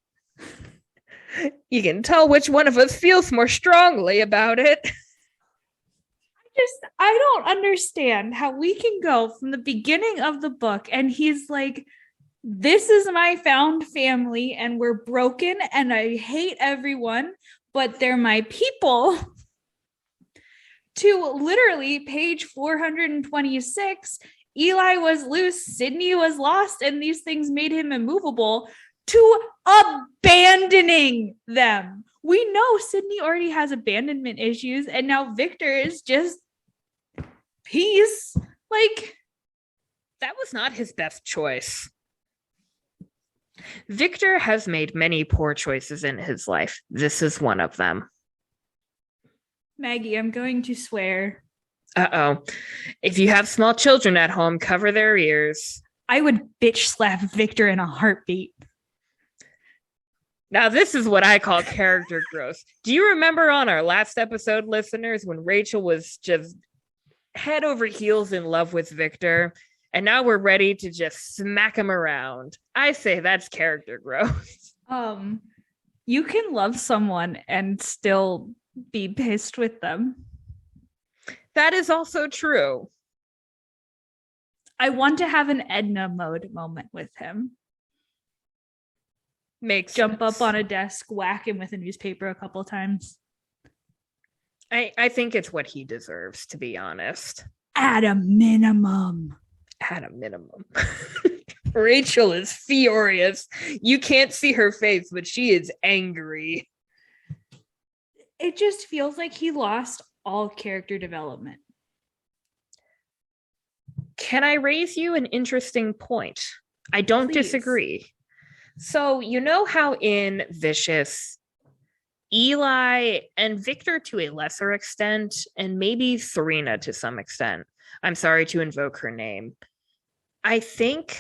You can tell which one of us feels more strongly about it. I don't understand how we can go from the beginning of the book and he's like, this is my found family and we're broken and I hate everyone, but they're my people, to literally page 426, Eli was loose, Sydney was lost, and these things made him immovable, to abandoning them. We know Sydney already has abandonment issues, and now Victor is just peace. Like, that was not his best choice. Victor has made many poor choices in his life. This is one of them. Maggie, I'm going to swear. Uh-oh. If you have small children at home, cover their ears. I would bitch slap Victor in a heartbeat. Now, this is what I call character growth. Do you remember on our last episode, listeners, when Rachel was just head over heels in love with Victor? And now we're ready to just smack him around. I say that's character growth. You can love someone and still be pissed with them. That is also true. I want to have an Edna mode moment with him. Jump up on a desk, whack him with a newspaper a couple times. I think it's what he deserves, to be honest. At a minimum. Rachel is furious. You can't see her face, but she is angry. It just feels like he lost all character development. Can I raise you an interesting point? I don't Please. disagree. So, you know how in Vicious, Eli and Victor to a lesser extent, and maybe Serena to some extent, I'm sorry to invoke her name, I think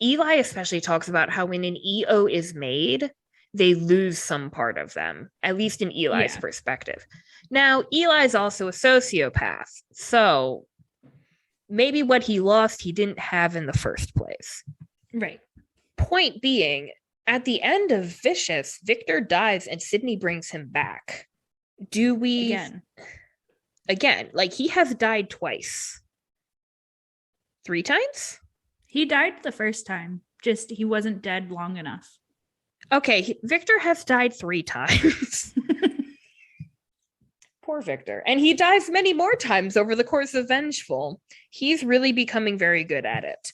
Eli especially talks about how when an EO is made, they lose some part of them, at least in Eli's perspective. Now, Eli's also a sociopath, so maybe what he lost, he didn't have in the first place. Right. Point being, at the end of Vicious, Victor dies and Sydney brings him back. Do we... Again, like he has died twice. 3 times? He died the first time. Just he wasn't dead long enough. Okay, Victor has died 3 times. Poor Victor. And he dies many more times over the course of Vengeful. He's really becoming very good at it.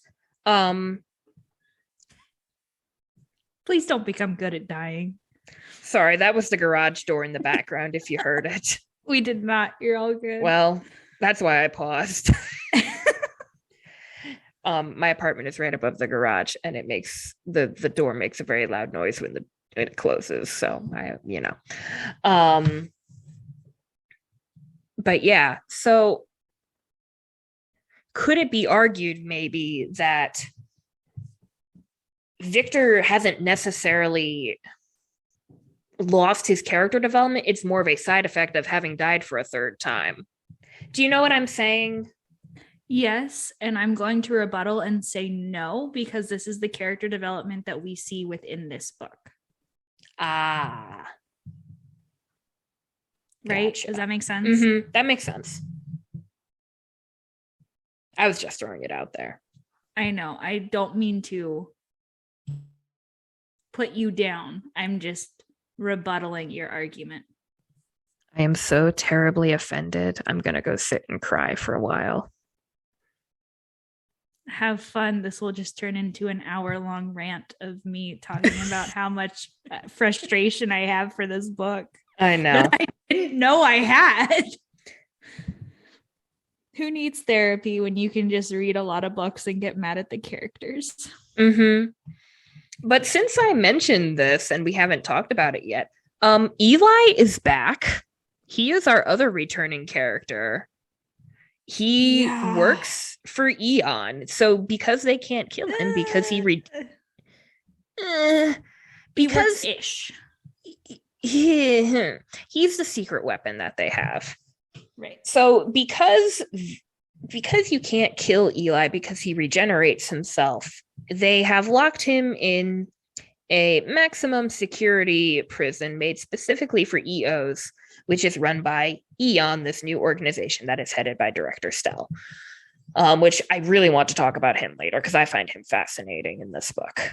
Please don't become good at dying. Sorry, that was the garage door in the background if you heard it. We did not. You're all good. Well, that's why I paused. My apartment is right above the garage, and it makes the door makes a very loud noise when it closes. So but yeah. So could it be argued maybe that Victor hasn't necessarily lost his character development? It's more of a side effect of having died for a 3rd time. Do you know what I'm saying? Yes, and I'm going to rebuttal and say no, because this is the character development that we see within this book. Ah. Right? Gotcha. Does that make sense? Mm-hmm. That makes sense. I was just throwing it out there. I know. I don't mean to put you down. I'm just rebuttaling your argument. I am so terribly offended. I'm going to go sit and cry for a while. Have fun. This will just turn into an hour-long rant of me talking about how much frustration I have for this book. I know. That I didn't know I had. Who needs therapy when you can just read a lot of books and get mad at the characters? Mm-hmm. But since I mentioned this and we haven't talked about it yet, Eli is back. He is our other returning character. He works for Eon. So because they can't kill him, because ish. He's the secret weapon that they have. Right. So because you can't kill Eli because he regenerates himself, they have locked him in a maximum security prison made specifically for EOs, which is run by Eon, this new organization that is headed by Director Stell, which I really want to talk about him later because I find him fascinating in this book.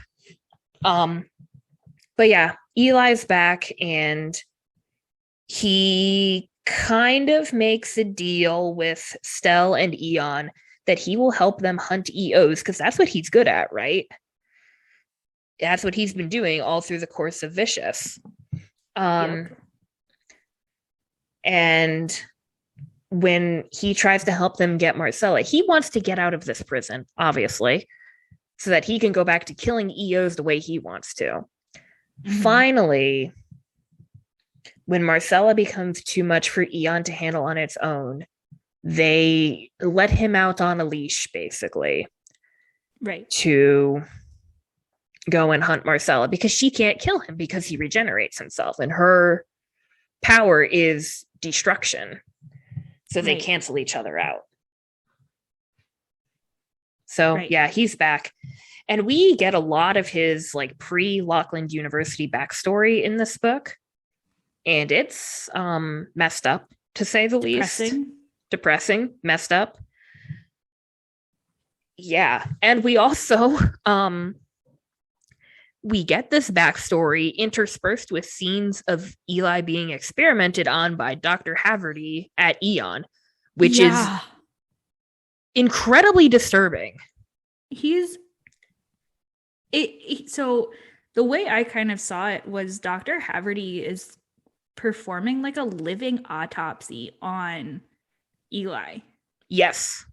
But yeah, Eli's back and he kind of makes a deal with Stell and Eon that he will help them hunt EOs because that's what he's good at, right? That's what he's been doing all through the course of Vicious. Yep. And when he tries to help them get Marcella, he wants to get out of this prison, obviously, so that he can go back to killing EOs the way he wants to. Mm-hmm. Finally, when Marcella becomes too much for Eon to handle on its own, they let him out on a leash, basically. Right. To go and hunt Marcella because she can't kill him because he regenerates himself and her power is destruction. So they cancel each other out. So Right. yeah, he's back. And we get a lot of his like pre-Lockland University backstory in this book. And it's messed up, to say the least. Depressing, messed up. Yeah. And we also we get this backstory interspersed with scenes of Eli being experimented on by Dr. Haverty at Eon, which is incredibly disturbing. So the way I kind of saw it was Dr. Haverty is performing like a living autopsy on Eli. Yes.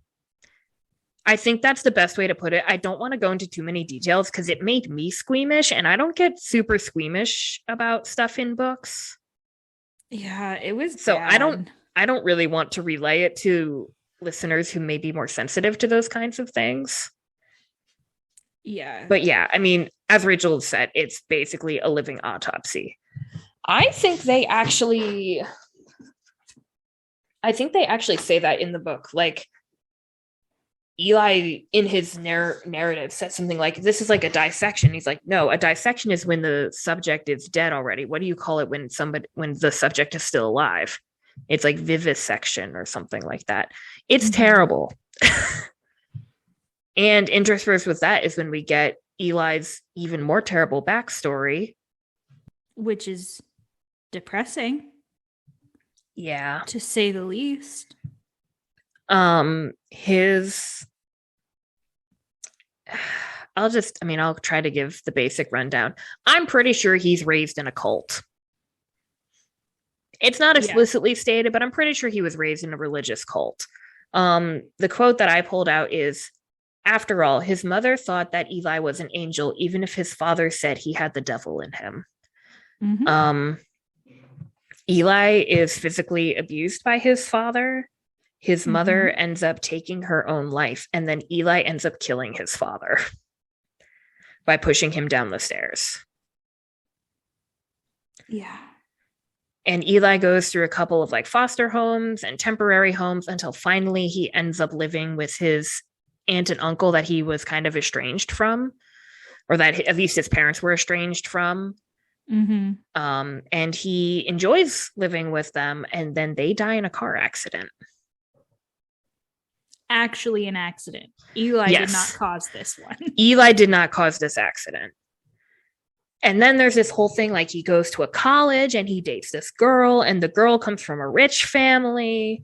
I think that's the best way to put it. I don't want to go into too many details because it made me squeamish, and I don't get super squeamish about stuff in books. Yeah, it was so bad. I don't really want to relay it to listeners who may be more sensitive to those kinds of things. Yeah. But yeah, I mean, as Rachel said, it's basically a living autopsy. I think they actually say that in the book. Like, Eli in his narrative said something like, this is like a dissection. He's like, no, a dissection is when the subject is dead already. What do you call it when the subject is still alive? It's like vivisection or something like that. It's terrible. And interspersed with that is when we get Eli's even more terrible backstory, which is depressing. Yeah. To say the least. I'll try to give the basic rundown. I'm pretty sure he's raised in a cult. It's not explicitly stated, but I'm pretty sure he was raised in a religious cult. The quote that I pulled out is, after all, his mother thought that Eli was an angel, even if his father said he had the devil in him. Eli is physically abused by his father. His mother ends up taking her own life, and then Eli ends up killing his father by pushing him down the stairs. Yeah. And Eli goes through a couple of like foster homes and temporary homes until finally he ends up living with his aunt and uncle that he was kind of estranged from, or that at least his parents were estranged from. And he enjoys living with them, and then they die in a car accident. Actually an accident. Eli did not cause this one. Eli did not cause this accident. And then there's this whole thing, like he goes to a college and he dates this girl, and the girl comes from a rich family,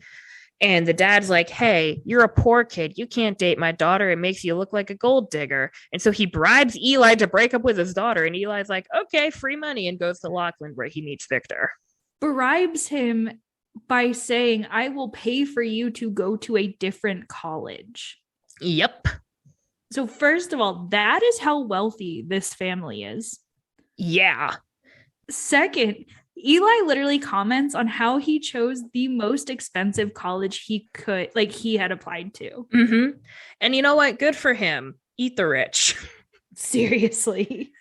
and the dad's like, hey, you're a poor kid, you can't date my daughter, it makes you look like a gold digger. And so he bribes Eli to break up with his daughter, and Eli's like, okay, free money, and goes to Lockland where he meets Victor. Bribes him by saying, I will pay for you to go to a different college. Yep. So first of all, that is how wealthy this family is. Yeah. Second, Eli literally comments on how he chose the most expensive college he had applied to. And you know what? Good for him. Eat the rich. Seriously.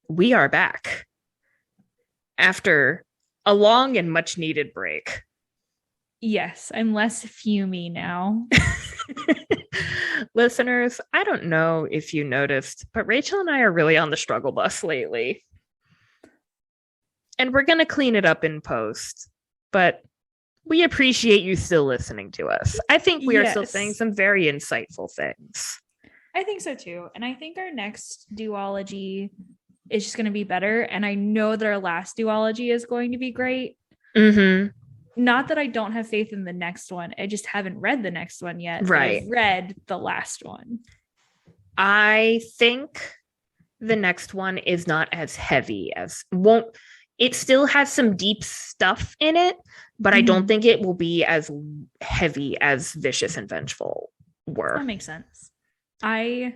We are back after a long and much needed break. Yes, I'm less fumey now. Listeners, I don't know if you noticed, but Rachel and I are really on the struggle bus lately. And we're going to clean it up in post, but we appreciate you still listening to us. I think we are still saying some very insightful things. I think so too. And I think our next duology is just going to be better. And I know that our last duology is going to be great. Not that I don't have faith in the next one. I just haven't read the next one yet. Right. I've read the last one. I think the next one is not as heavy as it still has some deep stuff in it, but I don't think it will be as heavy as Vicious and Vengeful were. That makes sense. I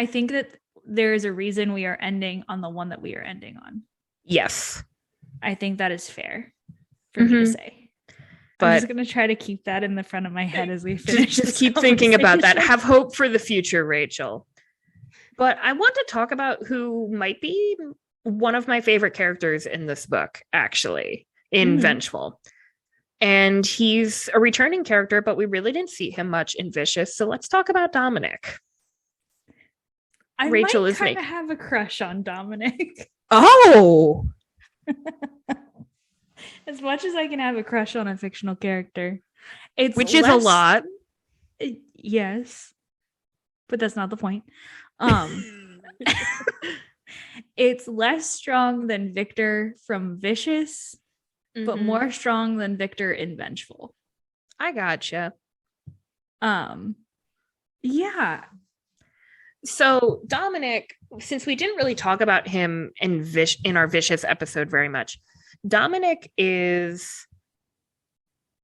think that there is a reason we are ending on the one that we are ending on. Yes. I think that is fair for me to say. But I'm just going to try to keep that in the front of my head as we finish. Just keep thinking about that. Have hope for the future, Rachel. But I want to talk about who might be one of my favorite characters in this book, actually, in Vengeful. And he's a returning character, but we really didn't see him much in Vicious. So let's talk about Dominic. I Rachel might is kind of making. have a crush on Dominic. Oh, As much as I can have a crush on a fictional character. It's which is a lot. Yes. But that's not the point. It's less strong than Victor from Vicious, but more strong than Victor in Vengeful. I gotcha. Yeah. So Dominic, since we didn't really talk about him in our Vicious episode very much, Dominic is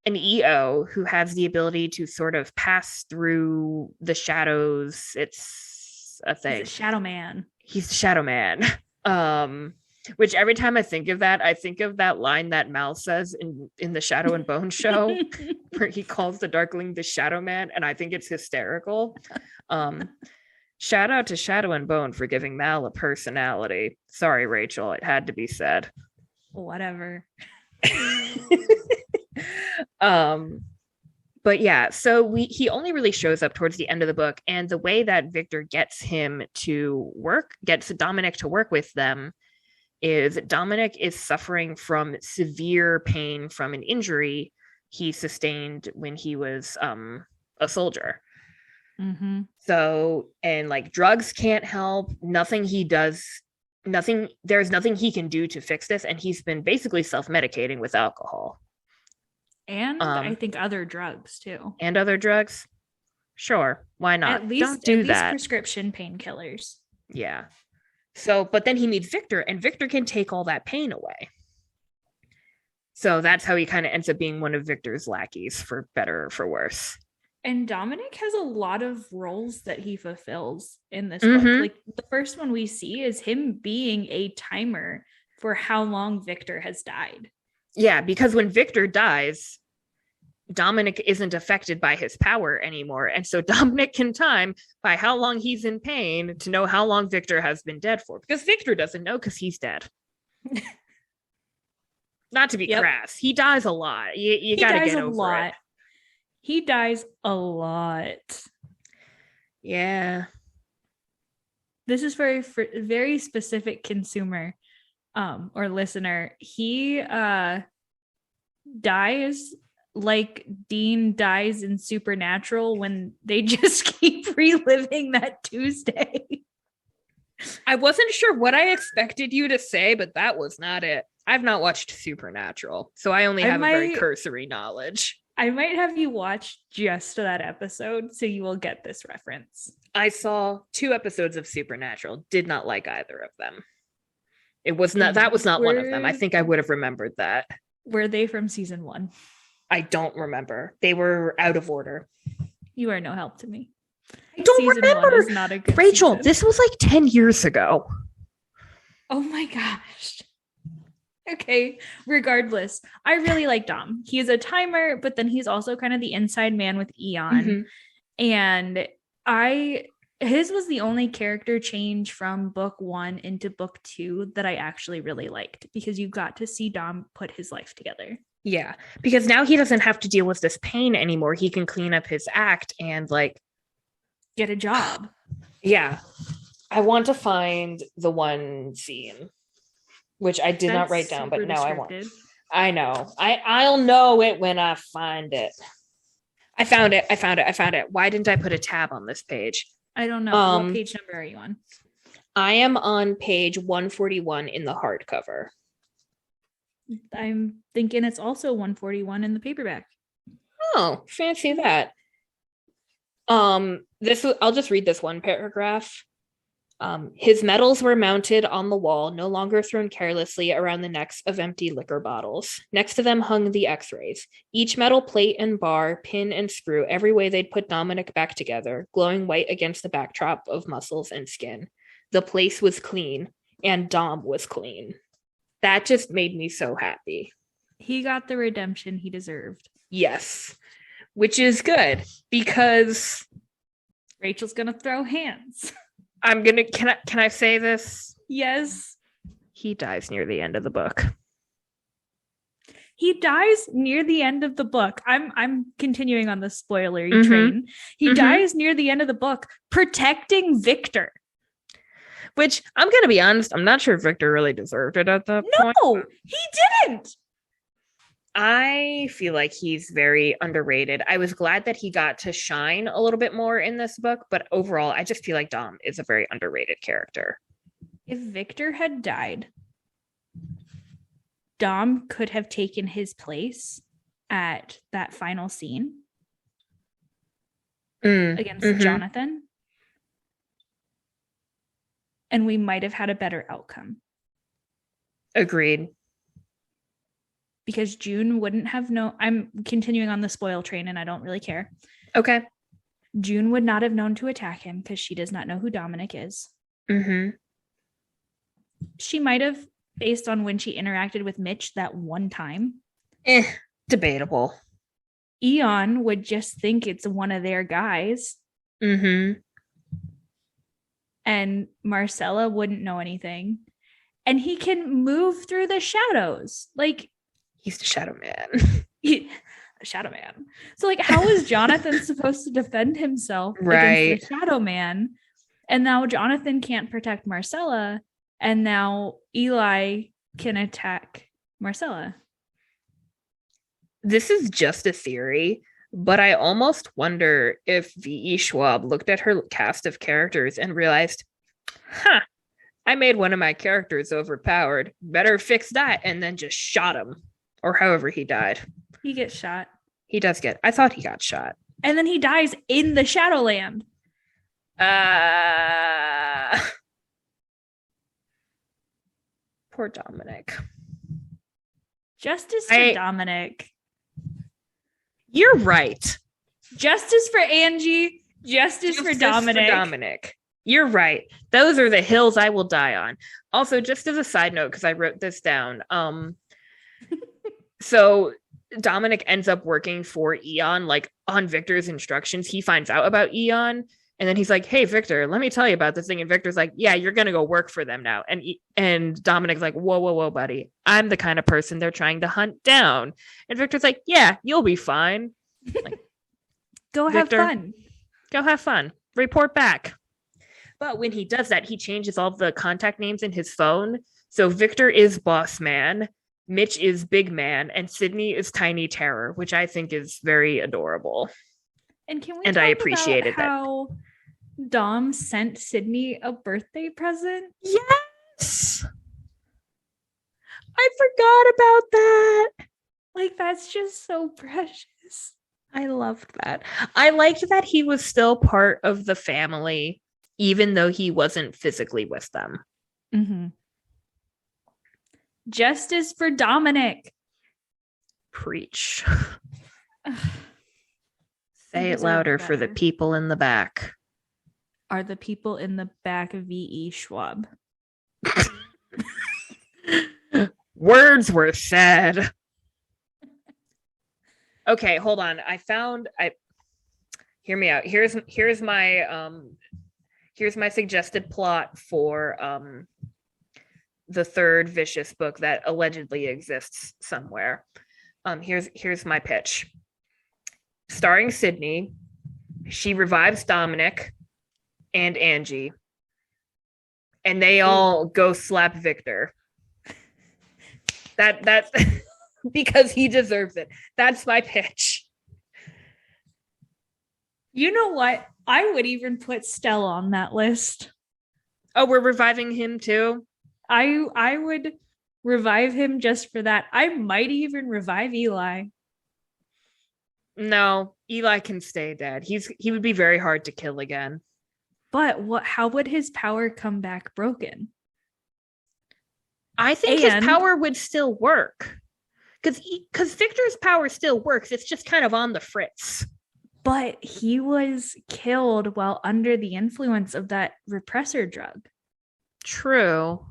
an EO who has the ability to sort of pass through the shadows. It's a thing. He's a shadow man. He's the shadow man. Which every time I think of that, I think of that line that Mal says in the Shadow and Bone show, where he calls the Darkling the Shadow Man, and I think it's hysterical. Shout out to Shadow and Bone for giving Mal a personality. Sorry, Rachel, it had to be said. Whatever. But yeah, so he only really shows up towards the end of the book, and the way that Victor gets Dominic to work with them is Dominic is suffering from severe pain from an injury he sustained when he was a soldier. So, and like drugs can't help, there's nothing he can do to fix this, and he's been basically self-medicating with alcohol. And I think other drugs too. And other drugs? Sure, why not? At least, don't do that. Prescription painkillers. Yeah. So, but then he meets Victor, and Victor can take all that pain away. So that's how he kind of ends up being one of Victor's lackeys, for better or for worse. And Dominic has a lot of roles that he fulfills in this book. Like the first one we see is him being a timer for how long Victor has died. Yeah, because when Victor dies, Dominic isn't affected by his power anymore. And so Dominic can time by how long he's in pain to know how long Victor has been dead for. Because Victor doesn't know because he's dead. Not to be crass. He dies a lot. You got to get over it. He dies a lot. Yeah. This is for very specific consumer or listener. He dies like Dean dies in Supernatural when they just keep reliving that Tuesday. I wasn't sure what I expected you to say, but that was not it. I've not watched Supernatural, so I only have a very cursory knowledge. I might have you watch just that episode so you will get this reference. I saw 2 episodes of Supernatural, did not like either of them. That was not one of them. I think I would have remembered that. Were they from season 1? I don't remember. They were out of order. You are no help to me. I don't remember. 1 is not a good Rachel, season. this was like 10 years ago. Oh my gosh. Okay, regardless, I really like Dom. He is a timer, but then he's also kind of the inside man with Eon. And his was the only character change from book 1 into book 2 that I actually really liked, because you got to see Dom put his life together. Yeah, because now he doesn't have to deal with this pain anymore. He can clean up his act and like get a job. Yeah. I want to find the one scene, which I did not write down, but now I want. I know. I'll know it when I find it. I found it. Why didn't I put a tab on this page? I don't know. What page number are you on? I am on page 141 in the hardcover. I'm thinking it's also 141 in the paperback. Oh, fancy that. I'll just read this one paragraph. His medals were mounted on the wall, no longer thrown carelessly around the necks of empty liquor bottles. Next to them hung the x-rays. Each metal plate and bar, pin and screw, every way they'd put Dominic back together, glowing white against the backdrop of muscles and skin. The place was clean, and Dom was clean. That just made me so happy. He got the redemption he deserved. Yes, which is good, because Rachel's gonna throw hands. Can I say this? Yes. He dies near the end of the book. He dies near the end of the book. I'm continuing on the spoilery train. He dies near the end of the book protecting Victor. Which, I'm going to be honest, I'm not sure if Victor really deserved it at that point. No, he didn't. I feel like he's very underrated. I was glad that he got to shine a little bit more in this book, but overall, I just feel like Dom is a very underrated character. If Victor had died, Dom could have taken his place at that final scene against Jonathan. And we might have had a better outcome. Agreed. Because June wouldn't have known. I'm continuing on the spoil train and I don't really care. Okay. June would not have known to attack him because she does not know who Dominic is. She might have, based on when she interacted with Mitch that one time. Debatable. Eon would just think it's one of their guys. And Marcella wouldn't know anything. And he can move through the shadows. Like, he's the Shadow Man. Shadow Man. So, like, how is Jonathan supposed to defend himself against the Shadow Man? And now Jonathan can't protect Marcella. And now Eli can attack Marcella. This is just a theory, but I almost wonder if V.E. Schwab looked at her cast of characters and realized, I made one of my characters overpowered. Better fix that, and then just shot him. Or however he died. He gets shot. He does get... I thought he got shot. And then he dies in the Shadowland. Poor Dominic. Justice for Dominic. You're right. Justice for Angie. Justice for Dominic. You're right. Those are the hills I will die on. Also, just as a side note, because I wrote this down. So Dominic ends up working for Eon, like on Victor's instructions. He finds out about Eon. And then he's like, hey, Victor, let me tell you about this thing. And Victor's like, yeah, you're going to go work for them now. And Dominic's like, whoa, buddy. I'm the kind of person they're trying to hunt down. And Victor's like, yeah, you'll be fine. Like, Go have fun. Go have fun. Report back. But when he does that, he changes all the contact names in his phone. So Victor is Boss Man, Mitch is Big Man, and Sydney is Tiny Terror, which I think is very adorable. And can we I appreciated how Dom sent Sydney a birthday present? Yes! I forgot about that. Like, that's just so precious. I loved that. I liked that he was still part of the family, even though he wasn't physically with them. Justice for Dominic. Preach. Say it louder for the people in the back. Are the people in the back of V.E. Schwab? Words were said. Okay, hold on. Hear me out. Here's my suggested plot for the third Vicious book that allegedly exists somewhere. Here's my pitch. Starring Sydney, she revives Dominic and Angie, and they all go slap Victor. That's because he deserves it. That's my pitch. You know what? I would even put Stella on that list. Oh, we're reviving him too? I would revive him just for that. I might even revive Eli. No, Eli can stay dead. He would be very hard to kill again. But how would his power come back broken? I think his power would still work. Because Victor's power still works. It's just kind of on the fritz. But he was killed while under the influence of that repressor drug. True.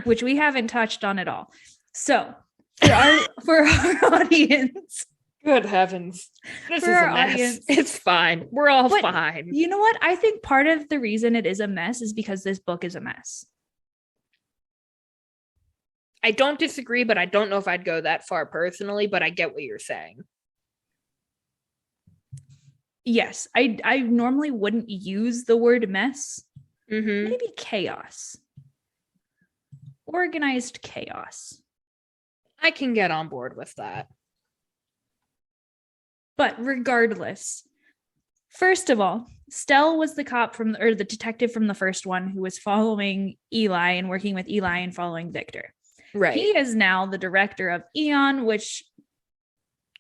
Which we haven't touched on at all. So, for our audience... Good heavens. This is a mess. Audience, it's fine. We're all fine. You know what? I think part of the reason it is a mess is because this book is a mess. I don't disagree, but I don't know if I'd go that far personally, but I get what you're saying. Yes, I normally wouldn't use the word mess. Maybe chaos. Organized chaos. I can get on board with that. But regardless, first of all, Stell was the cop the detective from the first one who was following Eli and working with Eli and following Victor. Right. He is now the director of Eon, which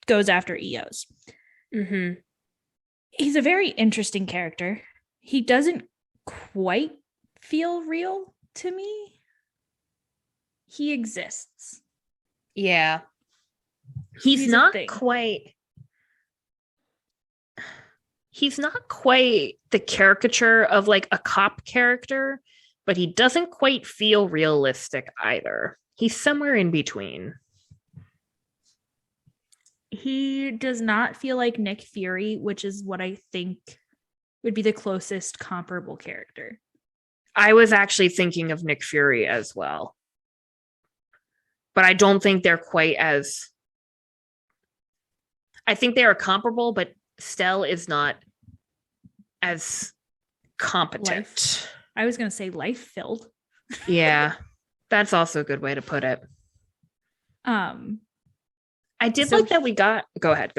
goes after EOs. He's a very interesting character. He doesn't quite feel real to me. He exists. Yeah. He's not quite the caricature of like a cop character, but he doesn't quite feel realistic either. He's somewhere in between. He does not feel like Nick Fury, which is what I think would be the closest comparable character. I was actually thinking of Nick Fury as well. But I don't think they're quite as... I think they are comparable, but Stell is not as competent. I was going to say life-filled. Yeah, that's also a good way to put it. I did like that we got... Go ahead.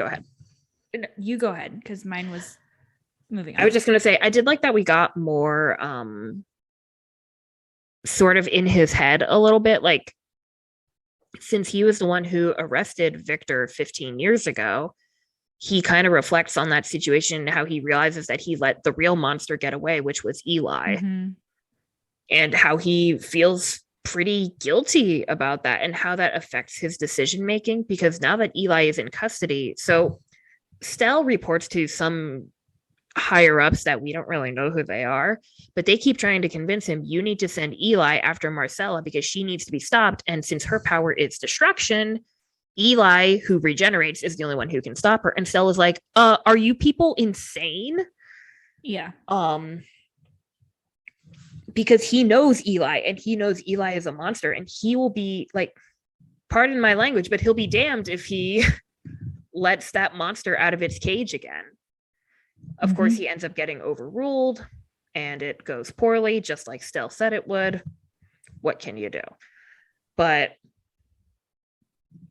You go ahead, because mine was moving on. I was just going to say, I did like that we got more sort of in his head a little bit. Like, since he was the one who arrested Victor 15 years ago, he kind of reflects on that situation, how he realizes that he let the real monster get away, which was Eli, and how he feels pretty guilty about that and how that affects his decision making, because now that Eli is in custody, so Stell reports to some higher ups that we don't really know who they are, but they keep trying to convince him, you need to send Eli after Marcella because she needs to be stopped, and since her power is destruction, Eli, who regenerates, is the only one who can stop her. And Stell is like, are you people insane? Yeah. Because he knows Eli, and he knows Eli is a monster, and he will be like, pardon my language, but he'll be damned if he lets that monster out of its cage again. Of course, he ends up getting overruled, and it goes poorly, just like Stell said it would. What can you do? But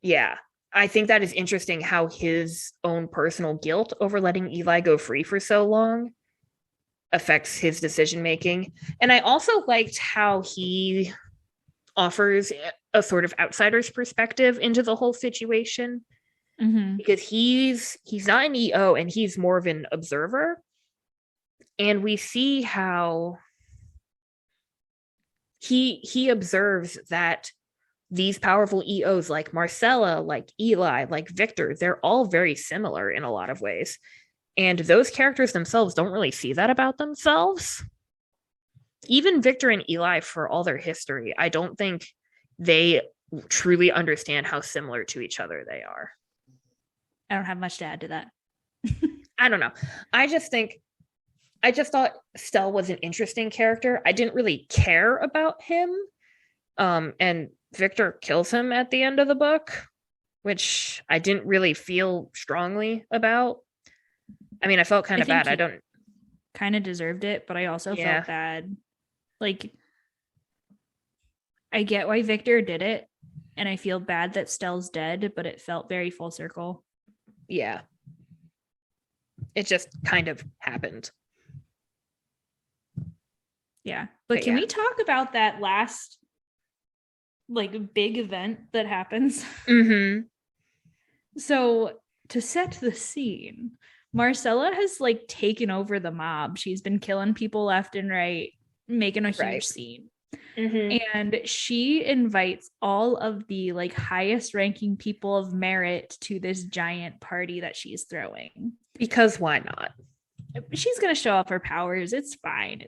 yeah, I think that is interesting how his own personal guilt over letting Eli go free for so long affects his decision making. And I also liked how he offers a sort of outsider's perspective into the whole situation, because he's not an EO and he's more of an observer, and we see how he observes that these powerful EOs like Marcella, like Eli, like Victor, they're all very similar in a lot of ways. And those characters themselves don't really see that about themselves. Even Victor and Eli, for all their history, I don't think they truly understand how similar to each other they are. I don't have much to add to that. I don't know. I just thought Stell was an interesting character. I didn't really care about him. And Victor kills him at the end of the book, which I didn't really feel strongly about. I mean, I felt kind of bad. I don't kind of deserved it, but I also felt bad. Like, I get why Victor did it, and I feel bad that Stell's dead, but it felt very full circle. Yeah. It just kind of happened. Yeah. But can we talk about that last like big event that happens? So to set the scene, Marcella has like taken over the mob. She's been killing people left and right, making a huge scene. And she invites all of the like highest ranking people of merit to this giant party that she's throwing. Because why not? She's going to show off her powers. It's fine.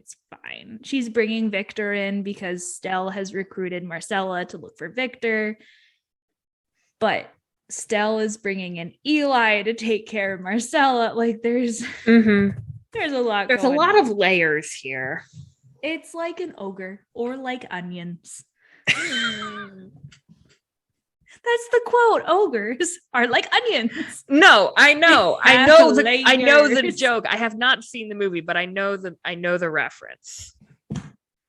She's bringing Victor in because Stell has recruited Marcella to look for Victor. But Stell is bringing in Eli to take care of Marcella. Like there's a lot. There's a lot of layers here. It's like an ogre or like onions. That's the quote. Ogres are like onions. No, I know the Layers. joke. I have not seen the movie, but I know the reference.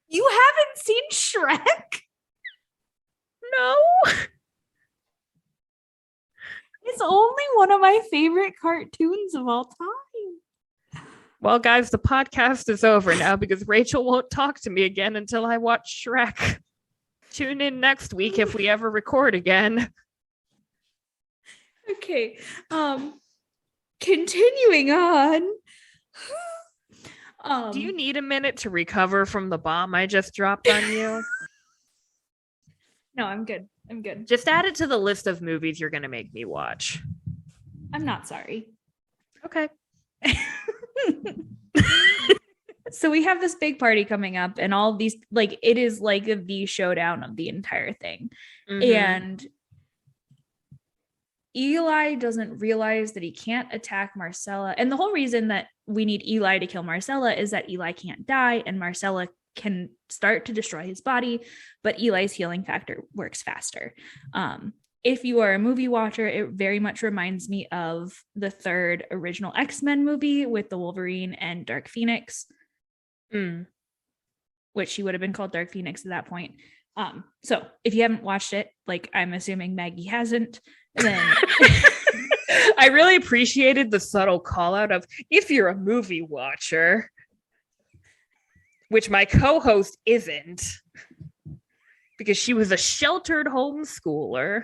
You haven't seen Shrek? No. It's only one of my favorite cartoons of all time. Well, guys, the podcast is over now because Rachel won't talk to me again until I watch Shrek. Tune in next week if we ever record again. Okay. Continuing on. Do you need a minute to recover from the bomb I just dropped on you? No, I'm good. Just add it to the list of movies you're going to make me watch. I'm not sorry. Okay. So we have this big party coming up and all these, like, it is like the showdown of the entire thing. Mm-hmm. And Eli doesn't realize that he can't attack Marcella. And the whole reason that we need Eli to kill Marcella is that Eli can't die and Marcella can start to destroy his body, but Eli's healing factor works faster. If you are a movie watcher, it very much reminds me of the third original X-Men movie with the Wolverine and Dark Phoenix, which she would have been called Dark Phoenix at that point. So if you haven't watched it, like I'm assuming Maggie hasn't, then I really appreciated the subtle call out of if you're a movie watcher, which my co-host isn't, because she was a sheltered homeschooler.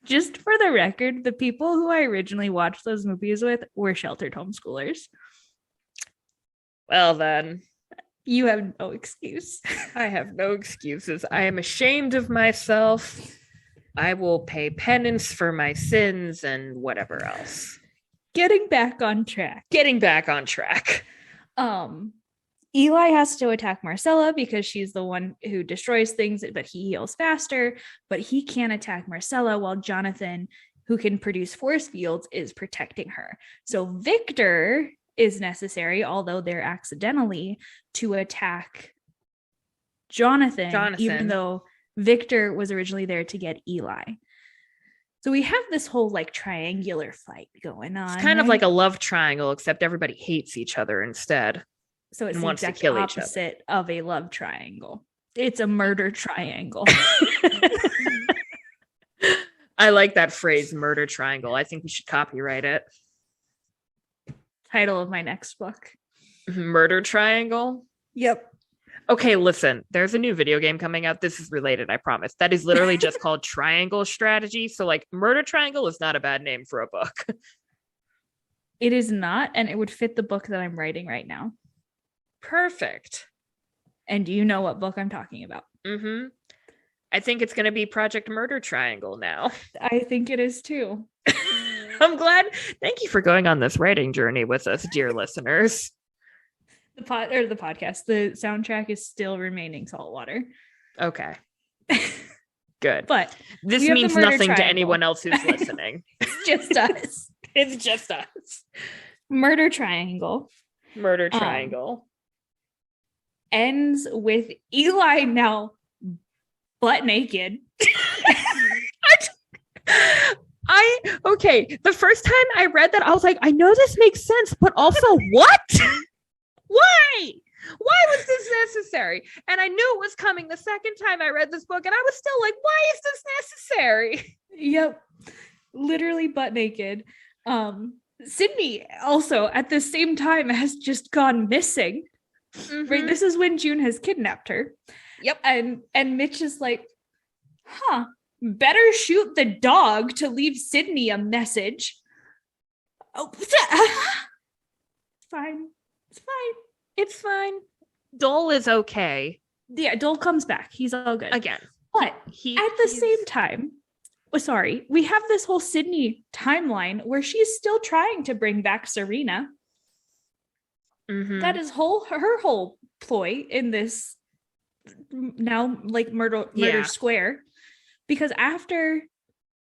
Just for the record, the people who I originally watched those movies with were sheltered homeschoolers. Well, then. You have no excuse. I have no excuses. I am ashamed of myself. I will pay penance for my sins and whatever else. Getting back on track. Eli has to attack Marcella because she's the one who destroys things, but he heals faster. But he can't attack Marcella while Jonathan, who can produce force fields, is protecting her. So Victor is necessary, although they're accidentally, to attack Jonathan, even though Victor was originally there to get Eli. So we have this whole like triangular fight going on. It's kind of like a love triangle, except everybody hates each other instead. So it's the exact opposite of a love triangle. It's a murder triangle. I like that phrase, murder triangle. I think we should copyright it. Title of my next book. Murder triangle? Yep. Okay, listen, there's a new video game coming out. This is related, I promise. That is literally just called Triangle Strategy. So like murder triangle is not a bad name for a book. It is not, and it would fit the book that I'm writing right now. Perfect. And do you know what book I'm talking about? Mm-hmm. I think it's going to be Project Murder Triangle now. I think it is too. I'm glad. Thank you for going on this writing journey with us, dear listeners. The podcast, the soundtrack is still remaining saltwater. Okay. Good. But this means nothing to anyone else who's listening. It's just us. It's just us. Murder triangle. Ends with Eli now butt naked. Okay, the first time I read that, I was like, I know this makes sense, but also what? Why was this necessary? And I knew it was coming the second time I read this book, and I was still like, why is this necessary? Yep. Literally butt naked. Sydney also at the same time has just gone missing. Mm-hmm. Right. This is when June has kidnapped her. Yep. And Mitch is like, better shoot the dog to leave Sydney a message. Oh, it's fine. It's fine. Dole is okay. Yeah, Dole comes back. He's all good. Again. But at the same time, we have this whole Sydney timeline where she's still trying to bring back Serena. Mm-hmm. That is her whole ploy in this now like murder square. Because after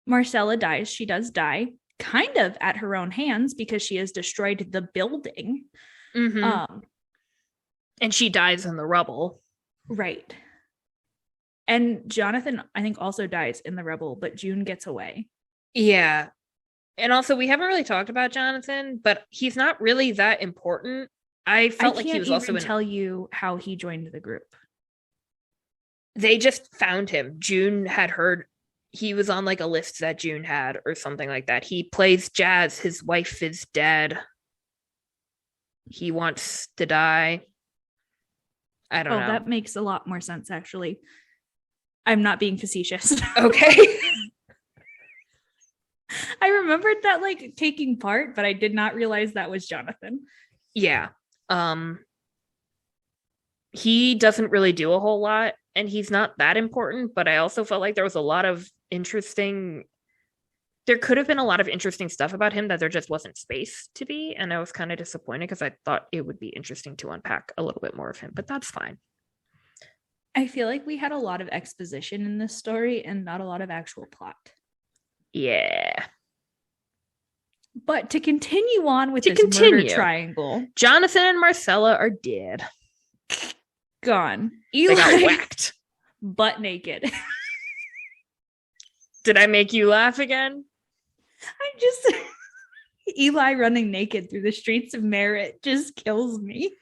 Marcella dies, she does die kind of at her own hands because she has destroyed the building. Mm-hmm. And she dies in the rubble. Right. And Jonathan, I think, also dies in the rubble, but June gets away. Yeah. And also, we haven't really talked about Jonathan, but he's not really that important. I felt like he was also in. Tell you how he joined the group. They just found him. June had heard he was on like a list that June had or something like that. He plays jazz. His wife is dead. He wants to die. I don't know. That makes a lot more sense, actually. I'm not being facetious. Okay. I remembered that like taking part, but I did not realize that was Jonathan. Yeah. He doesn't really do a whole lot, and he's not that important, but I also felt like there was a lot of there could have been a lot of interesting stuff about him that there just wasn't space to be, and I was kind of disappointed because I thought it would be interesting to unpack a little bit more of him, but that's fine. I feel like we had a lot of exposition in this story and not a lot of actual plot. Yeah. But to continue on with this murder triangle, Jonathan and Marcella are dead. Gone. Eli got whacked. Butt naked. Did I make you laugh again? Eli running naked through the streets of Merritt just kills me.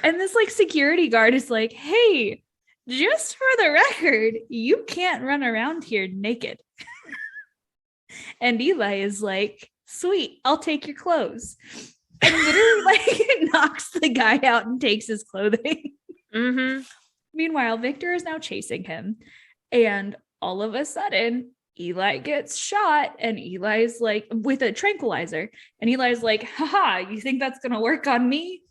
And this like security guard is like, hey, just for the record, you can't run around here naked. And Eli is like, sweet, I'll take your clothes. And literally like knocks the guy out and takes his clothing. Mm-hmm. Meanwhile, Victor is now chasing him. And all of a sudden, Eli gets shot. And Eli's like, with a tranquilizer. And Eli's like, haha, you think that's going to work on me?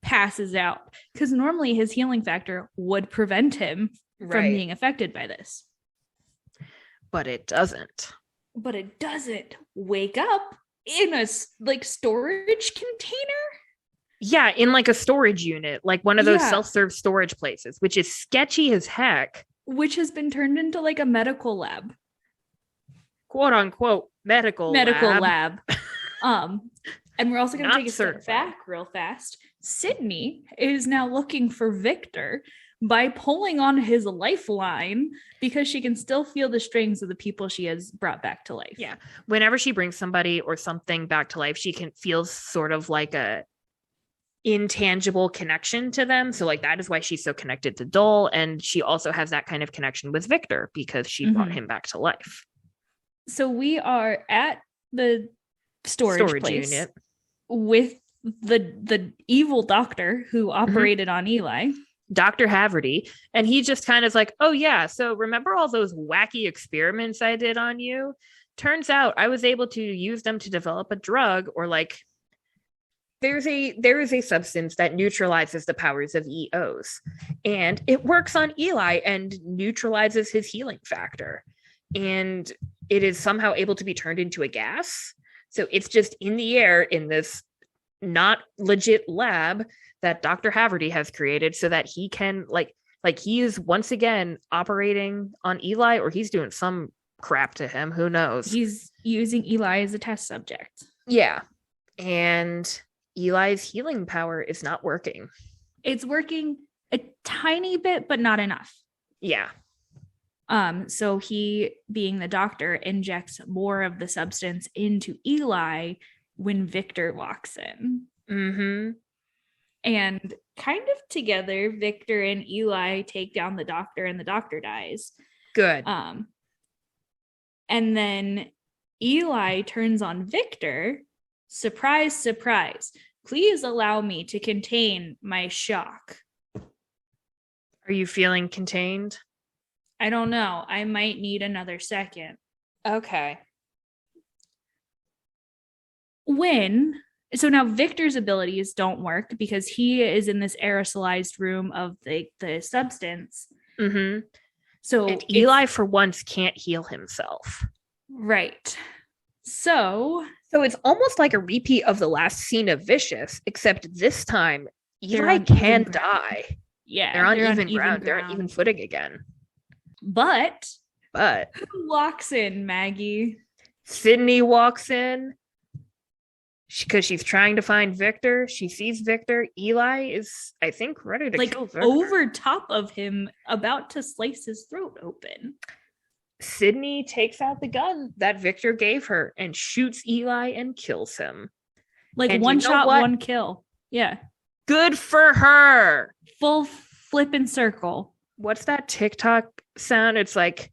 Passes out. Because normally his healing factor would prevent him from being affected by this. But it doesn't. Wake up in a like storage container. Yeah, in like a storage unit, like one of those self-serve storage places, which is sketchy as heck. Which has been turned into like a medical lab. Quote unquote medical lab. And we're also going to take a step back real fast. Sydney is now looking for Victor by pulling on his lifeline because she can still feel the strings of the people she has brought back to life. Yeah. Whenever she brings somebody or something back to life, she can feel sort of like a intangible connection to them. So like that is why she's so connected to Dole. And she also has that kind of connection with Victor because she brought him back to life. So we are at the storage place unit with the evil doctor who operated on Eli. Dr. Haverty, and he just kind of like, oh yeah, so remember all those wacky experiments I did on you? Turns out I was able to use them to develop a drug, or like there is a substance that neutralizes the powers of EOs, and it works on Eli and neutralizes his healing factor, and it is somehow able to be turned into a gas. So it's just in the air in this not legit lab that Dr. Haverty has created so that he can like he is once again operating on Eli, or he's doing some crap to him. Who knows? He's using Eli as a test subject. Yeah. And Eli's healing power is not working. It's working a tiny bit, but not enough. Yeah. So he, being the doctor, injects more of the substance into Eli when Victor walks in. Mm-hmm. And kind of together, Victor and Eli take down the doctor, and the doctor dies. Good. And then Eli turns on Victor. Surprise, surprise. Please allow me to contain my shock. Are you feeling contained? I don't know. I might need another second. Okay. So now Victor's abilities don't work because he is in this aerosolized room of the substance. Mm-hmm. So and Eli for once can't heal himself. Right. So it's almost like a repeat of the last scene of Vicious, except this time Eli can die. Yeah. They're on even ground. They're on even footing again. But who walks in, Maggie? Sydney walks in. because she's trying to find Victor. She sees Victor. Eli is, I think, ready to kill Victor. Over top of him, about to slice his throat open. Sydney takes out the gun that Victor gave her and shoots Eli and kills him. Like, and one shot, one kill. Yeah. Good for her. Full flippin' circle. What's that TikTok sound? It's like,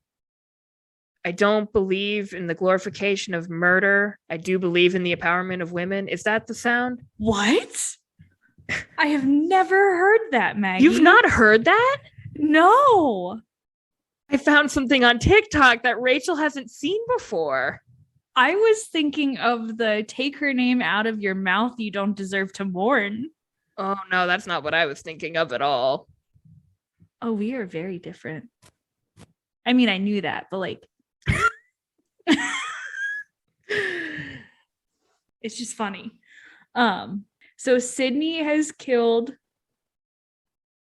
I don't believe in the glorification of murder. I do believe in the empowerment of women. Is that the sound? What? I have never heard that, Maggie. You've not heard that? No. I found something on TikTok that Rachel hasn't seen before. I was thinking of the take her name out of your mouth, you don't deserve to mourn. Oh, no, that's not what I was thinking of at all. Oh, we are very different. I mean, I knew that, but like, it's just funny. So Sydney has killed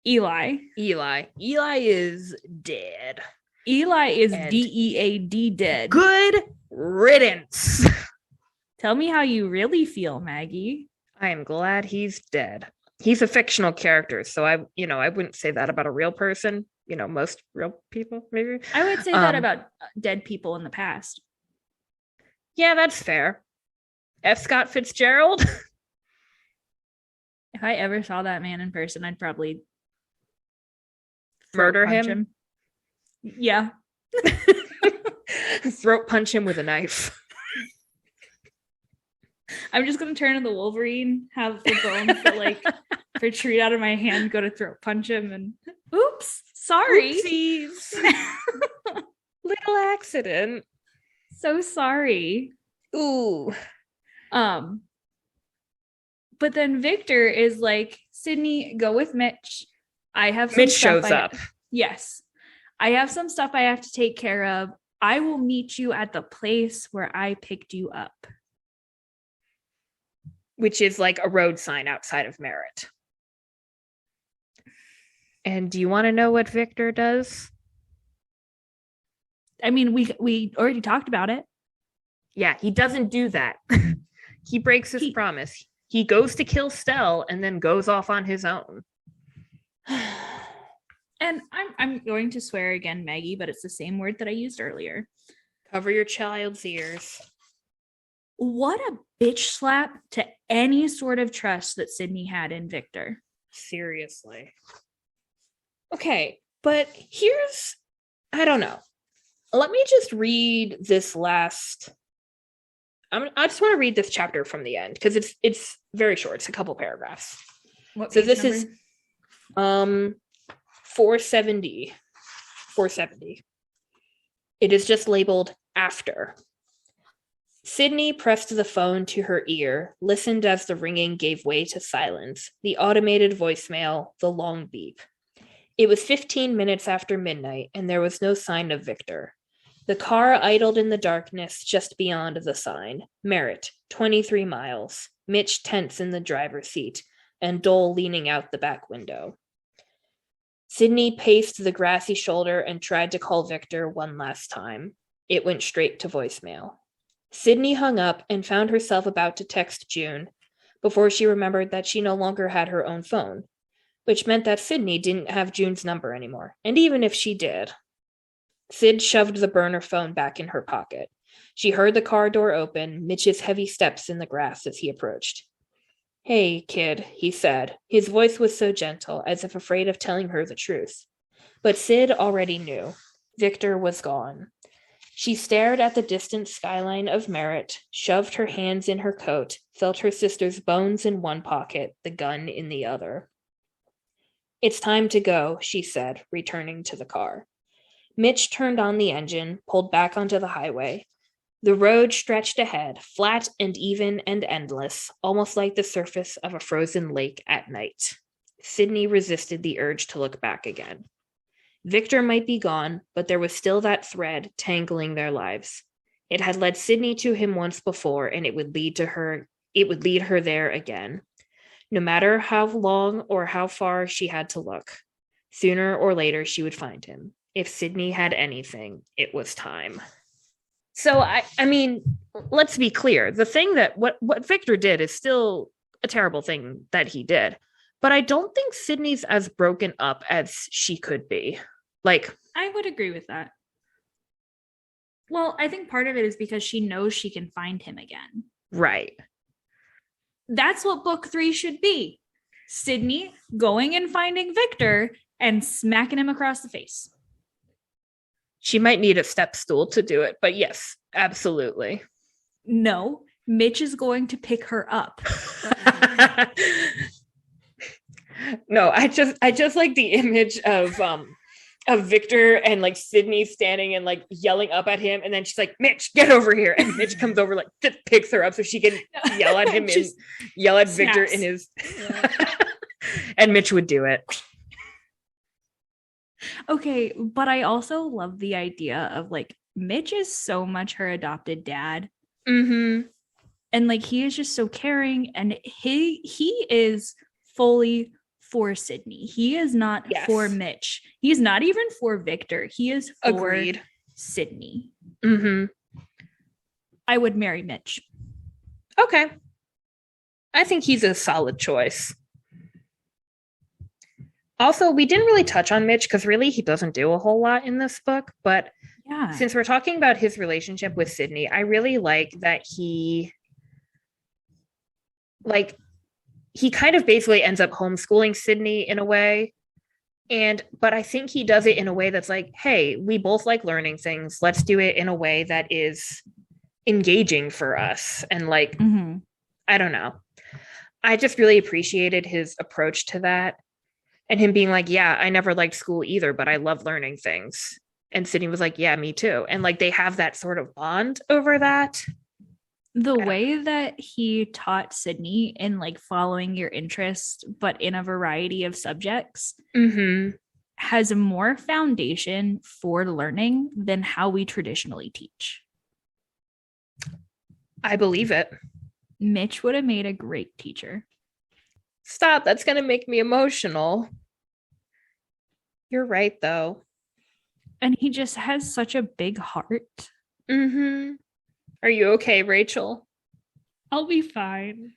Eli. Eli is dead. Eli is dead dead. Good riddance. Tell me how you really feel, Maggie. I am glad he's dead. He's a fictional character, so I wouldn't say that about a real person. Most real people, maybe. I would say that about dead people in the past. Yeah, that's fair. F. Scott Fitzgerald. If I ever saw that man in person, I'd probably murder him. Yeah. Throat punch him with a knife. I'm just gonna turn into the Wolverine, have the bone protrude out of my hand, go to throat punch him, and oops, sorry. Oopsies. Little accident. So sorry. Ooh. But then Victor is like, Sydney, go with Mitch. I have some Mitch stuff shows up. Yes. I have some stuff I have to take care of. I will meet you at the place where I picked you up. Which is like a road sign outside of Merritt. And do you want to know what Victor does? I mean, we already talked about it. Yeah, he doesn't do that. He breaks his promise. He goes to kill Stell and then goes off on his own. And I'm going to swear again, Maggie, but it's the same word that I used earlier. Cover your child's ears. What a bitch slap to any sort of trust that Sydney had in Victor. Seriously. Okay, but I don't know. Let me just read this last. I just want to read this chapter from the end because it's very short. It's a couple paragraphs. What so this number? Is 470. 470. It is just labeled after. Sydney pressed the phone to her ear, listened as the ringing gave way to silence, the automated voicemail, the long beep. It was 15 minutes after midnight, and there was no sign of Victor. The car idled in the darkness just beyond the sign. Merritt, 23 miles. Mitch tense in the driver's seat, and Dole leaning out the back window. Sydney paced the grassy shoulder and tried to call Victor one last time. It went straight to voicemail. Sydney hung up and found herself about to text June before she remembered that she no longer had her own phone, which meant that Sydney didn't have June's number anymore. And even if she did, Sid shoved the burner phone back in her pocket. She heard the car door open, Mitch's heavy steps in the grass as he approached. "Hey, kid," he said. His voice was so gentle, as if afraid of telling her the truth. But Sid already knew. Victor was gone. She stared at the distant skyline of Merritt, shoved her hands in her coat, felt her sister's bones in one pocket, the gun in the other. "It's time to go," she said, returning to the car. Mitch turned on the engine, pulled back onto the highway. The road stretched ahead, flat and even and endless, almost like the surface of a frozen lake at night. Sydney resisted the urge to look back again. Victor might be gone, but there was still that thread tangling their lives. It had led Sydney to him once before, and it would lead her there again. No matter how long or how far she had to look, sooner or later she would find him. If Sydney had anything, it was time. So, I mean, let's be clear. The thing that what Victor did is still a terrible thing that he did. But I don't think Sydney's as broken up as she could be. Like, I would agree with that. Well, I think part of it is because she knows she can find him again. Right. That's what book 3 should be. Sydney going and finding Victor and smacking him across the face. She might need a step stool to do it, but yes, absolutely. No, Mitch is going to pick her up. No, I just like the image of Victor and like Sydney standing and like yelling up at him, and then she's like, Mitch, get over here, and Mitch comes over, like just picks her up so she can yell at him and yell at Victor in his and Mitch would do it. Okay, but I also love the idea of like Mitch is so much her adopted dad. Mm-hmm. And like he is just so caring, and he is fully for Sydney. He is not for Mitch. He's not even for Victor. He is for Sydney. Mm-hmm. I would marry Mitch. Okay. I think he's a solid choice. Also, we didn't really touch on Mitch because really he doesn't do a whole lot in this book. But since we're talking about his relationship with Sydney, I really like that he kind of basically ends up homeschooling Sydney in a way. But I think he does it in a way that's like, hey, we both like learning things. Let's do it in a way that is engaging for us. And like, I don't know. I just really appreciated his approach to that. And him being like, yeah, I never liked school either, but I love learning things. And Sydney was like, yeah, me too. And like, they have that sort of bond over that. The way that he taught Sydney in like following your interest, but in a variety of subjects, has a more foundation for learning than how we traditionally teach. I believe it. Mitch would have made a great teacher. Stop. That's going to make me emotional. You're right, though. And he just has such a big heart. Mm-hmm. Are you okay, Rachel? I'll be fine.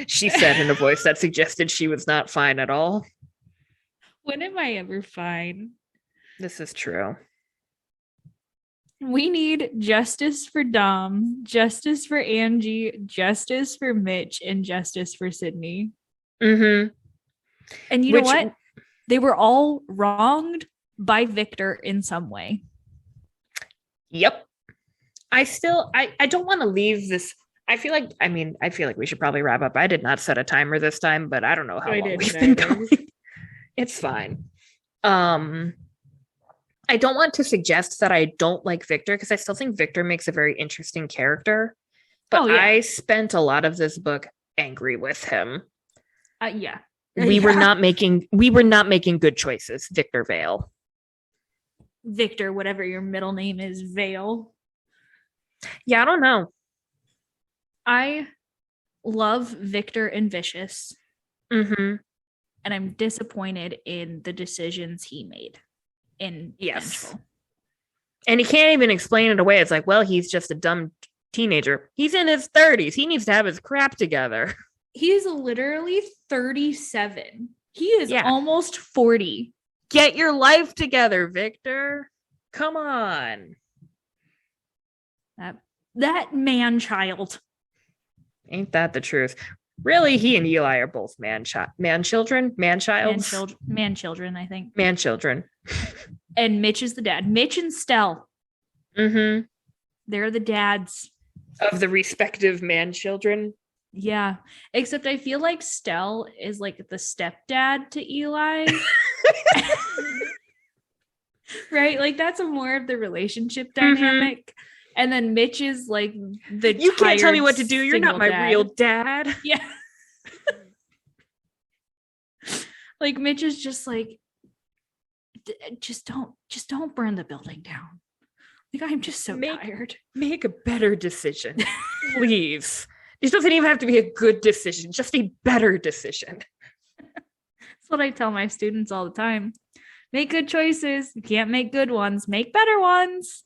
She said in a voice that suggested she was not fine at all. When am I ever fine? This is true. We need justice for Dom, justice for Angie, justice for Mitch, and justice for Sydney. Mm-hmm. And you know what? They were all wronged by Victor in some way. Yep. I don't want to leave this. I feel like we should probably wrap up. I did not set a timer this time, but I don't know how long we've been going. It's fine. I don't want to suggest that I don't like Victor because I still think Victor makes a very interesting character. But I spent a lot of this book angry with him. We were not making good choices. Victor Vale. Victor, whatever your middle name is, Vale. Yeah, I don't know. I love Victor and Vicious. Mm-hmm. And I'm disappointed in the decisions he made in Vengeful. And he can't even explain it away. It's like, well, he's just a dumb teenager. He's in his 30s. He needs to have his crap together. He's literally 37. He is almost 40. Get your life together, Victor. Come on. That man-child. Ain't that the truth? Really, he and Eli are both man-children, man-childs? Man-children, I think. Man-children. And Mitch is the dad. Mitch and Stell. Mm-hmm. They're the dads. Of the respective man-children. Yeah. Except I feel like Stell is like the stepdad to Eli. Right? Like that's a more of the relationship dynamic. And then Mitch is like the you can't tell me what to do. You're not my real dad. Yeah. Like Mitch is just like, just don't burn the building down. Like I'm just so tired. Make a better decision, please. This doesn't even have to be a good decision, just a better decision. That's what I tell my students all the time. Make good choices. You can't make good ones. Make better ones.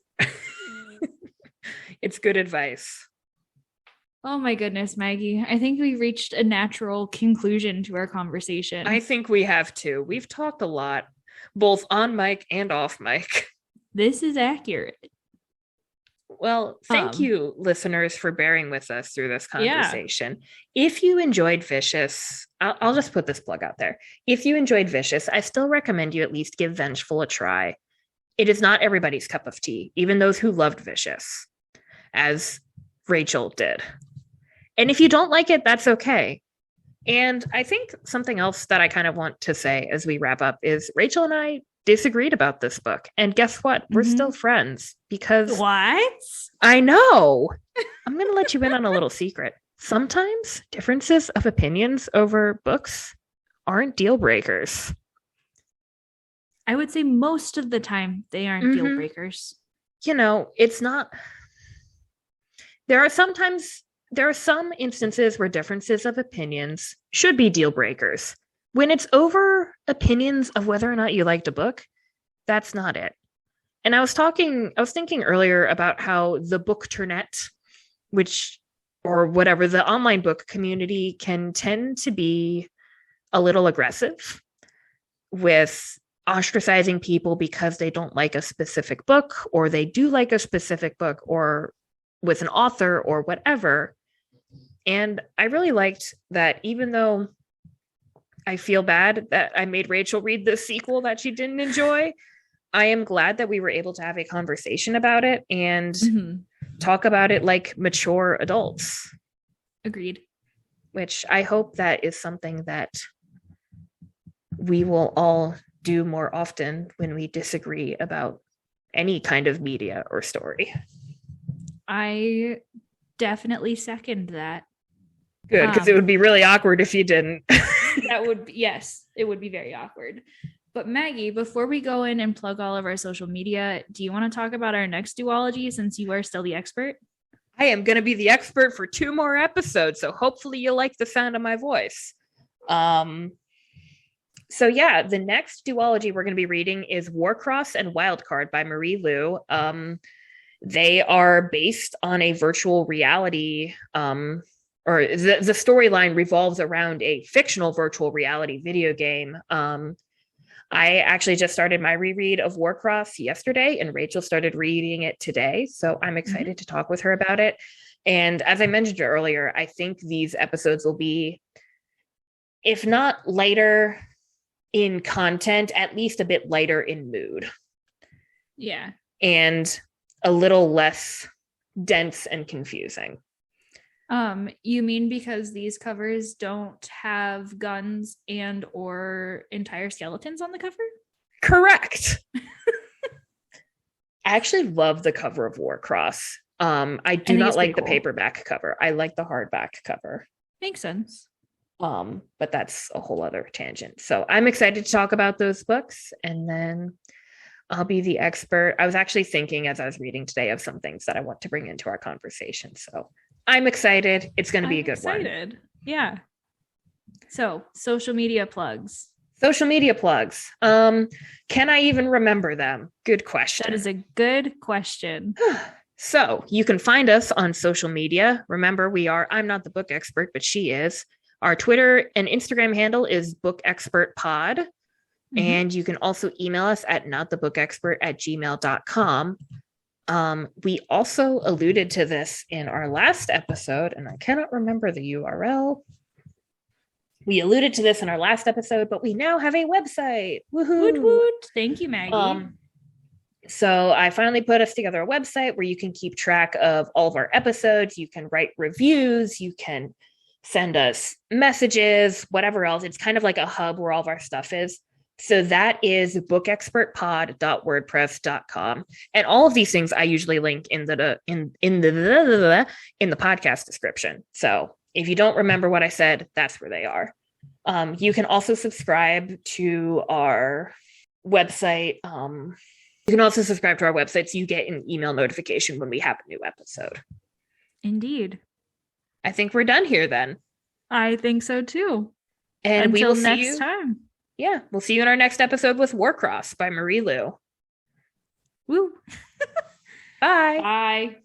It's good advice. Oh my goodness, Maggie. I think we reached a natural conclusion to our conversation. I think we have too. We've talked a lot, both on mic and off mic. This is accurate. Well, thank you, listeners, for bearing with us through this conversation. Yeah. If you enjoyed Vicious, I'll just put this plug out there. If you enjoyed Vicious, I still recommend you at least give Vengeful a try. It is not everybody's cup of tea, even those who loved Vicious, as Rachel did. And if you don't like it, that's okay. And I think something else that I kind of want to say as we wrap up is Rachel and I disagreed about this book. And guess what? We're still friends because... What? I know. I'm going to let you in on a little secret. Sometimes differences of opinions over books aren't deal breakers. I would say most of the time they aren't deal breakers. You know, it's not... There are some instances where differences of opinions should be deal breakers. When it's over opinions of whether or not you liked a book, that's not it. And I was thinking earlier about how the bookternet, the online book community can tend to be a little aggressive with ostracizing people because they don't like a specific book, or they do like a specific book, or with an author or whatever. And I really liked that, even though I feel bad that I made Rachel read the sequel that she didn't enjoy, I am glad that we were able to have a conversation about it and talk about it like mature adults. Agreed. Which I hope that is something that we will all do more often when we disagree about any kind of media or story. I definitely second that. Good, because it would be really awkward if you didn't. Yes, it would be very awkward. But Maggie, before we go in and plug all of our social media, do you want to talk about our next duology since you are still the expert? I am going to be the expert for 2 more episodes, so hopefully you'll like the sound of my voice. So yeah, the next duology we're going to be reading is Warcross and Wildcard by Marie Lu. They are based on a virtual reality, or the storyline revolves around a fictional virtual reality video game. I actually just started my reread of Warcross yesterday, and Rachel started reading it today. So I'm excited to talk with her about it. And as I mentioned earlier, I think these episodes will be, if not lighter in content, at least a bit lighter in mood. Yeah. And a little less dense and confusing. You mean because these covers don't have guns and or entire skeletons on the cover? Correct. I actually love the cover of Warcross. I do not like the paperback cover. I like the hardback cover. Makes sense. But that's a whole other tangent. So I'm excited to talk about those books, and then I'll be the expert. I was actually thinking as I was reading today of some things that I want to bring into our conversation. So I'm excited. It's going to be a good one. Yeah. So social media plugs. Can I even remember them? Good question. That is a good question. So you can find us on social media. Remember, I'm not the book expert, but she is. Our Twitter and Instagram handle is bookexpertpod. And you can also email us at notthebookexpert@gmail.com. We also alluded to this in our last episode, and I cannot remember the URL. We alluded to this in our last episode, but we now have a website. Woohoo! Woot woot. Thank you, Maggie. So I finally put us together a website where you can keep track of all of our episodes. You can write reviews. You can send us messages, whatever else. It's kind of like a hub where all of our stuff is. So that is bookexpertpod.wordpress.com. And all of these things I usually link in the podcast description. So if you don't remember what I said, that's where they are. You can also subscribe to our website. So you get an email notification when we have a new episode. Indeed. I think we're done here then. I think so too. And until we will see next you time. Yeah, we'll see you in our next episode with Warcross by Marie Lu. Woo. Bye. Bye.